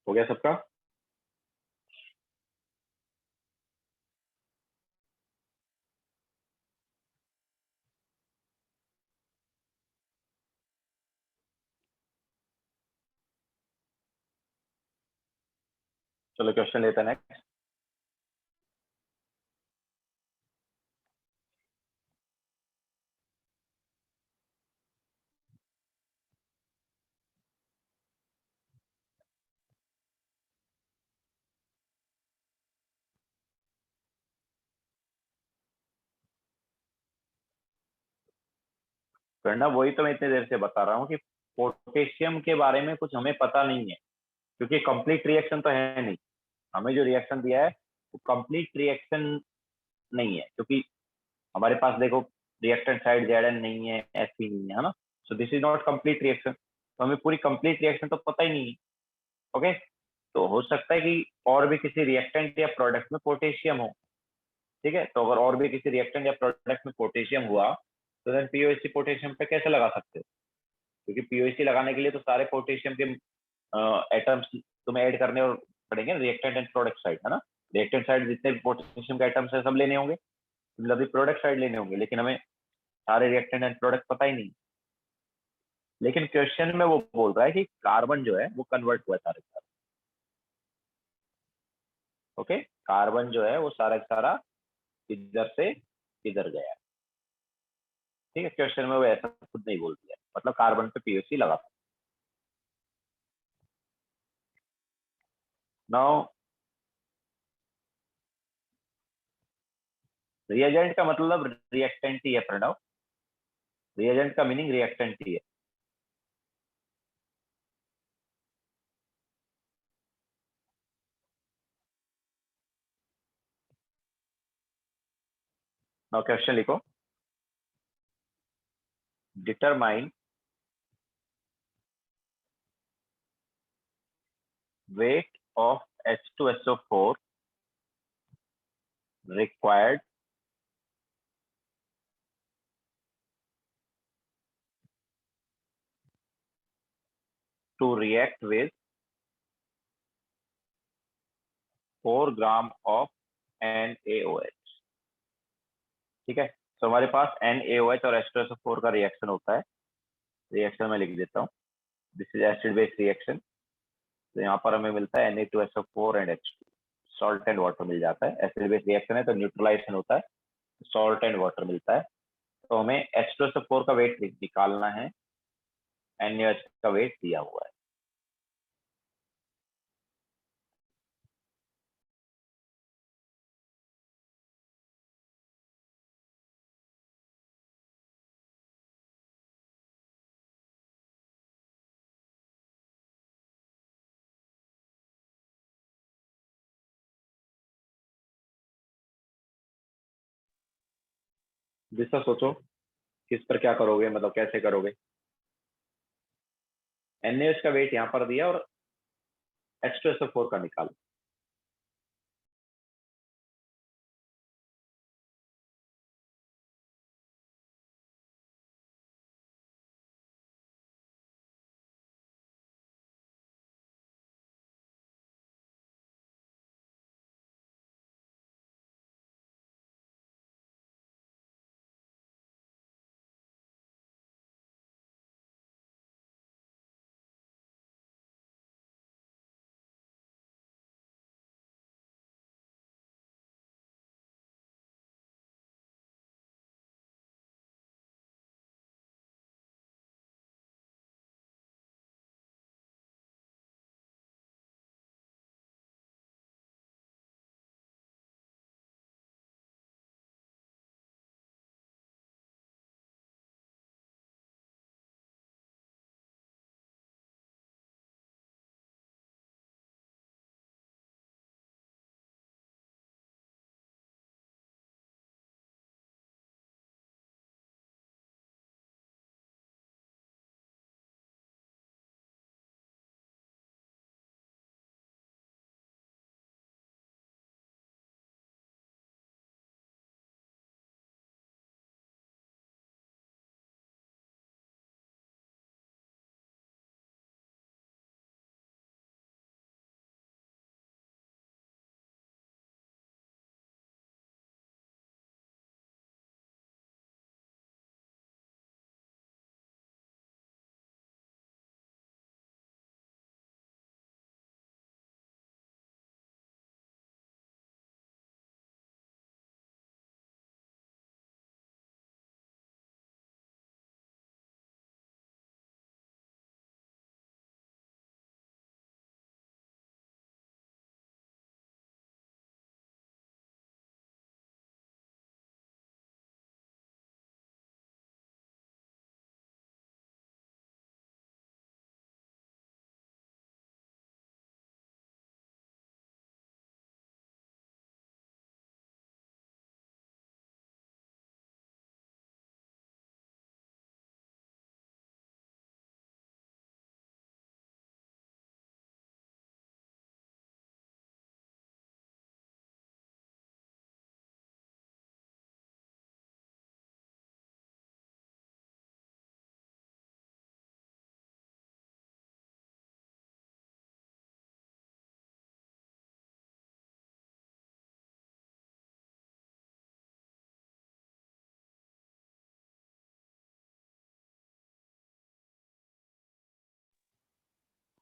S1: हो गया सबका? चलो क्वेश्चन लेते हैं नेक्स्ट। करना वही तो मैं इतनी देर से बता रहा हूँ कि पोटेशियम के बारे में कुछ हमें पता नहीं है, क्योंकि कंप्लीट रिएक्शन तो है नहीं, हमें जो रिएक्शन दिया है वो कंप्लीट रिएक्शन नहीं है, क्योंकि हमारे पास देखो रिएक्टेंट साइड Zn नहीं है, Sp नहीं है ना, so this is not complete reaction, तो हमें पूरी कंप्लीट रिएक्शन तो पता ही नहीं है। ओके, तो हो सकता है कि और भी किसी रिएक्टेंट या प्रोडक्ट में पोटेशियम हो, ठीक है, तो अगर और भी किसी रिएक्टेंट या प्रोडक्ट में पोटेशियम हुआ तो देन पीओसी पोटेशियम पे कैसे लगा सकते हो, क्योंकि पीओसी लगाने के लिए तो सारे पोटेशियम के एटम्स तुम्हें ऐड करने और पड़ेंगे, रिएक्टेंट एंड प्रोडक्ट साइड है ना, रिएक्टेंट साइड जितने भी पोटेशियम के एटम्स है सब लेने होंगे, मतलब प्रोडक्ट साइड लेने होंगे, लेकिन हमें सारे रिएक्टेंट एंड प्रोडक्ट पता ही नहीं। लेकिन क्वेश्चन में वो बोल रहा है कि कार्बन जो है वो कन्वर्ट हुआ है सारे सारा, ओके, कार्बन जो है वो सारा सारा इधर से इधर गया है, ठीक है, क्वेश्चन में वो ऐसा खुद नहीं बोल दिया, मतलब कार्बन पे पीओसी लगाता हूँ। नाउ रिएजेंट का मतलब रिएक्टेंट ही है प्रणव, रिएजेंट का मीनिंग रिएक्टेंट ही है। नाउ क्वेश्चन लिखो, determine weight of H2SO4 required to react with 4 gram of NaOH। ठीक है, तो हमारे पास NaOH और H2SO4 का रिएक्शन होता है। रिएक्शन में लिख देता हूँ, this is acid base reaction. तो यहाँ पर हमें मिलता है Na2SO4 and H2, salt and water मिल जाता है। एसिड बेस रिएक्शन है तो न्यूट्रलाइजेशन होता है, सॉल्ट एंड वाटर मिलता है। तो हमें H2SO4 का वेट निकालना है, NaOH का वेट दिया हुआ है। जिसका सोचो किस पर क्या करोगे, मतलब कैसे करोगे। NaOH का वेट यहाँ पर दिया और H2SO4 का निकालो।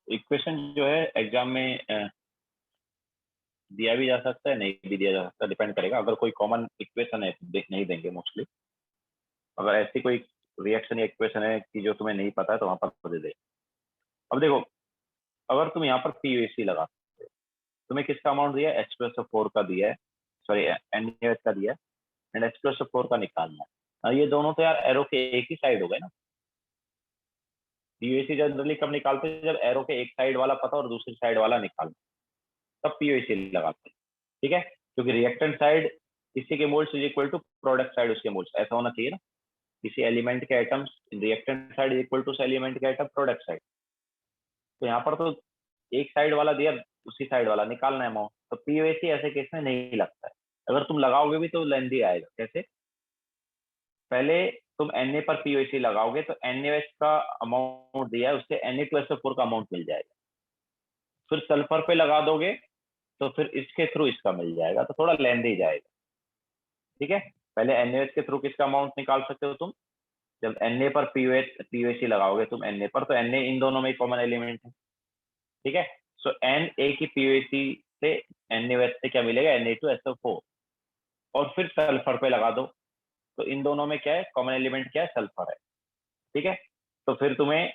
S1: इक्वेशन जो है एग्जाम में दिया भी जा सकता है, नहीं भी दिया जा सकता, डिपेंड करेगा। अगर कोई कॉमन इक्वेशन है तो नहीं देंगे मोस्टली। अगर ऐसी कोई रिएक्शन इक्वेशन है कि जो तुम्हें नहीं पता है तो वहां पर दे दे। अब देखो, अगर तुम यहाँ पर पीयूएसी लगा, तुम्हें किसका अमाउंट दिया है, H2SO4 का दिया है, सॉरी NaOH का दिया है, एंड H2SO4 का निकालना है। ये दोनों तो यार एरो के एक ही साइड हो गए ना। पीयूएसी जनरली कब निकालते हैं, जब एरो के एक साइड वाला पता और दूसरी साइड वाला निकालना, तब पीयूएसी लगाते हैं। ठीक है, क्योंकि रिएक्टेंट साइड किसी के moles is equal to product side उसके मोल्स, ऐसा होना चाहिए ना। किसी एलिमेंट के atoms reactant side is equal to उस एलिमेंट के एटम प्रोडक्ट साइड। तो यहाँ पर तो एक साइड वाला दिया, उसी साइड वाला निकालना है अमाउंट, तो पीयूएसी ऐसे केस में नहीं लगता है। अगर तुम लगाओगे भी तो लेंदी आएगा। कैसे, पहले तुम Na पर पीयूएसी लगाओगे तो NaOH का अमाउंट दिया है, उससे Na2SO4 का अमाउंट मिल जाएगा। फिर सल्फर पे लगा दोगे तो फिर इसके थ्रू इसका मिल जाएगा, तो थोड़ा लेंदी जाएगा। ठीक है, पहले NaOH के थ्रू किसका अमाउंट निकाल सकते हो तुम, जब Na पर पीयूएसी लगाओगे तुम Na पर, तो Na इन दोनों में कॉमन एलिमेंट है। ठीक है, सो Na की पीयूएसी से NaOH से क्या मिलेगा, Na2SO4, और फिर सल्फर पे लगा दो, तो इन दोनों में क्या है, कॉमन एलिमेंट क्या है, सल्फर है। ठीक है, तो फिर तुम्हें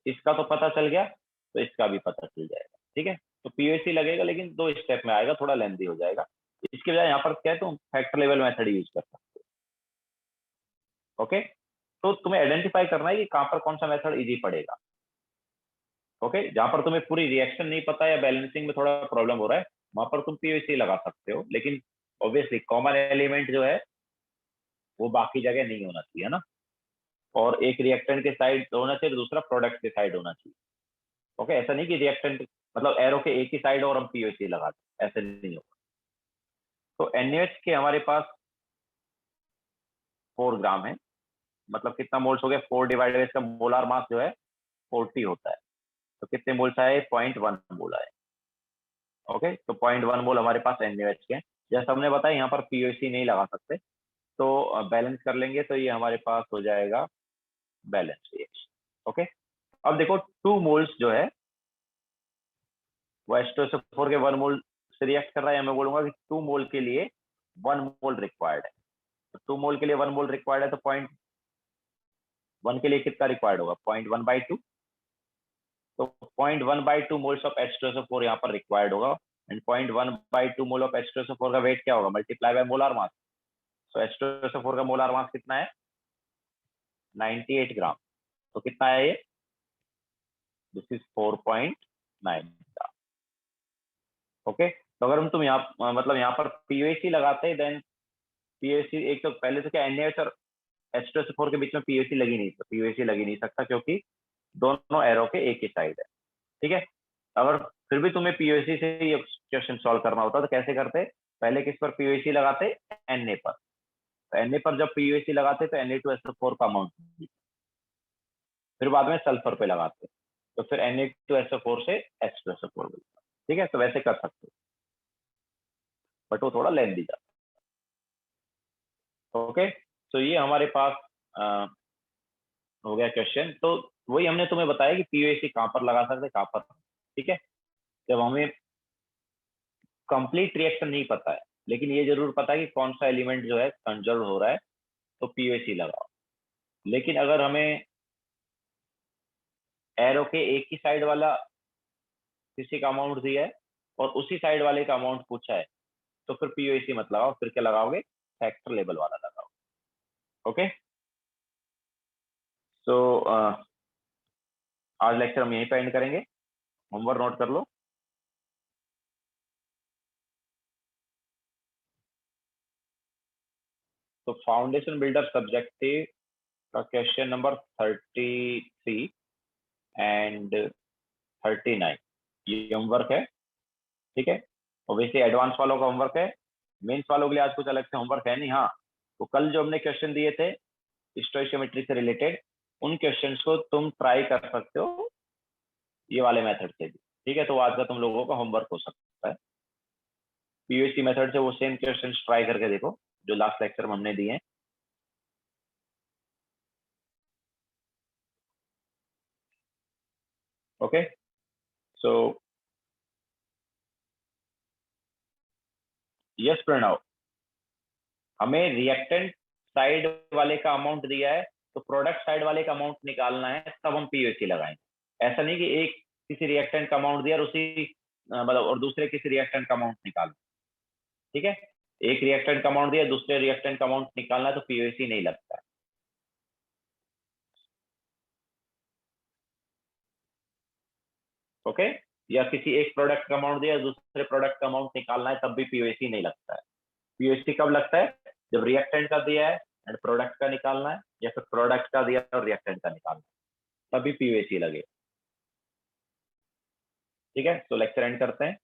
S1: इसका तो पता चल गया, तो इसका भी पता चल जाएगा। ठीक है, तो पीयूएसी लगेगा लेकिन 2 स्टेप में आएगा, थोड़ा लेंथी हो जाएगा। इसके बजाय यहाँ पर क्या है, तुम फैक्टर लेवल मेथड यूज कर सकते हो। ओके, तो तुम्हें आइडेंटिफाई करना है कि कहाँ पर कौन सा मेथड इजी पड़ेगा। ओके, जहाँ पर तुम्हें पूरी रिएक्शन नहीं पता या बैलेंसिंग में थोड़ा प्रॉब्लम हो रहा है, वहां पर तुम पीयूएसी लगा सकते हो, लेकिन ऑब्वियसली कॉमन एलिमेंट जो है वो बाकी जगह नहीं होना चाहिए ना, और एक रिएक्टेंट के साइड होना चाहिए, दूसरा प्रोडक्ट के साइड होना चाहिए। ओके, ऐसा नहीं कि रिएक्टेंट मतलब एरो के एक ही साइड और हम पीयूएसी लगाते, ऐसे नहीं होगा। तो NaOH के हमारे पास 4 ग्राम है, मतलब कितना मोल्स हो गया, 4 डिवाइडेड इसका मोलार मास जो है 40 होता है, तो कितने मोल्स आए, 0.1 मोल आए। ओके, तो 0.1 मोल हमारे पास NaOH के हैं। जैसा हमने बताया यहाँ पर पीयूएसी नहीं लगा सकते, तो बैलेंस कर लेंगे तो ये हमारे पास हो जाएगा बैलेंस रिएक्शन। ओके, अब देखो 2 मोल्स जो है वो H2SO4 के 1 मोल से रिएक्ट कर रहा है, या मैं बोलूंगा कि 2 मोल के लिए 1 मोल रिक्वायर्ड है। तो 2 मोल के लिए 1 मोल रिक्वायर्ड है, तो 0.1 के लिए कितना रिक्वायर्ड होगा, 0.1/2। तो 0.1/2 मोल्स ऑफ H2SO4 यहाँ पर रिक्वायर्ड होगा, एंड 0.1/2 मोल ऑफ H2SO4 का वेट क्या होगा, मल्टीप्लाई बाय मोलार मास। तो H2SO4 का मोलार मास कितना है, 98 ग्राम। तो कितना है ये, दिस इज 4.9 ग्राम। ओके, तो अगर हम तुम यहाँ मतलब यहाँ पर पीयूएसी लगाते हैं, देन पीयूएसी एक तो पहले तो क्या NaOH और H2SO4 के बीच में पीयूएसी लगी नहीं सकता, क्योंकि दोनों एरो के एक ही साइड है। ठीक है, अगर फिर भी तुम्हें पीयूएसी से ये क्वेश्चन सॉल्व करना होता तो कैसे करते, पहले किस पर पीयूएसी लगाते, Na पर। तो Na पर जब पीयूएसी लगाते तो Na2SO4 का अमाउंट, फिर बाद में सल्फर पे लगाते, तो फिर Na2SO4 से H2SO4 मिलता। ठीक है, तो वैसे कर सकते हो, बट वो थोड़ा लेंथी जाता। ओके, तो ये हमारे पास हो गया क्वेश्चन। तो वही हमने तुम्हें बताया कि पीयूएसी कहाँ पर लगा सकते, कहाँ पर। ठीक है, जब हमें कंप्लीट रिएक्शन नहीं पता है, लेकिन ये जरूर पता है कि कौन सा एलिमेंट जो है कंजर्व हो रहा है, तो पीयूएसी लगाओ। लेकिन अगर हमें एरो के एक ही साइड वाला किसी का अमाउंट दिया है और उसी साइड वाले का अमाउंट पूछा है, तो फिर पीयूएसी मत लगाओ, फिर क्या लगाओगे, फैक्टर लेवल वाला लगाओ। ओके, सो आज लेक्चर हम यहीं पे एंड करेंगे। होमवर्क नोट कर लो। तो फाउंडेशन बिल्डर सब्जेक्टिव का क्वेश्चन नंबर 33 एंड 39 ये होमवर्क है। ठीक है, और वैसे एडवांस वालों का होमवर्क है, मेंस वालों के लिए आज कुछ अलग से होमवर्क है नहीं। हाँ, तो कल जो हमने क्वेश्चन दिए थे स्टोइशियोमेट्री से रिलेटेड, उन क्वेश्चंस को तुम ट्राई कर सकते हो ये वाले मेथड से भी। ठीक है, तो आज का तुम लोगों का होमवर्क हो सकता है। पीयूएसी मेथड से वो सेम क्वेश्चंस ट्राई करके देखो जो लास्ट लेक्चर में हमने दिए हैं। ओके, सो यस प्रणव, हमें रिएक्टेंट साइड वाले का अमाउंट दिया है तो प्रोडक्ट साइड वाले का अमाउंट निकालना है तब हम पीओसी लगाएंगे। ऐसा नहीं कि एक किसी रिएक्टेंट का अमाउंट दिया और उसी मतलब और दूसरे किसी रिएक्टेंट का अमाउंट निकालना, ठीक है। एक रिएक्टेंट का अमाउंट दिया, दूसरे रिएक्टेंट का अमाउंट निकालना है तो पीओसी नहीं लगता है। ओके, या किसी एक प्रोडक्ट का अमाउंट दिया, दूसरे प्रोडक्ट का अमाउंट निकालना है तब भी पीओसी नहीं लगता है। पीओसी कब लगता है? जब रिएक्टेंट का दिया है एंड प्रोडक्ट का निकालना है, या फिर प्रोडक्ट का दिया और रिएक्टेंट का निकालना है, तभी पीओसी लगे। ठीक है, तो लेक्चर एंड करते हैं।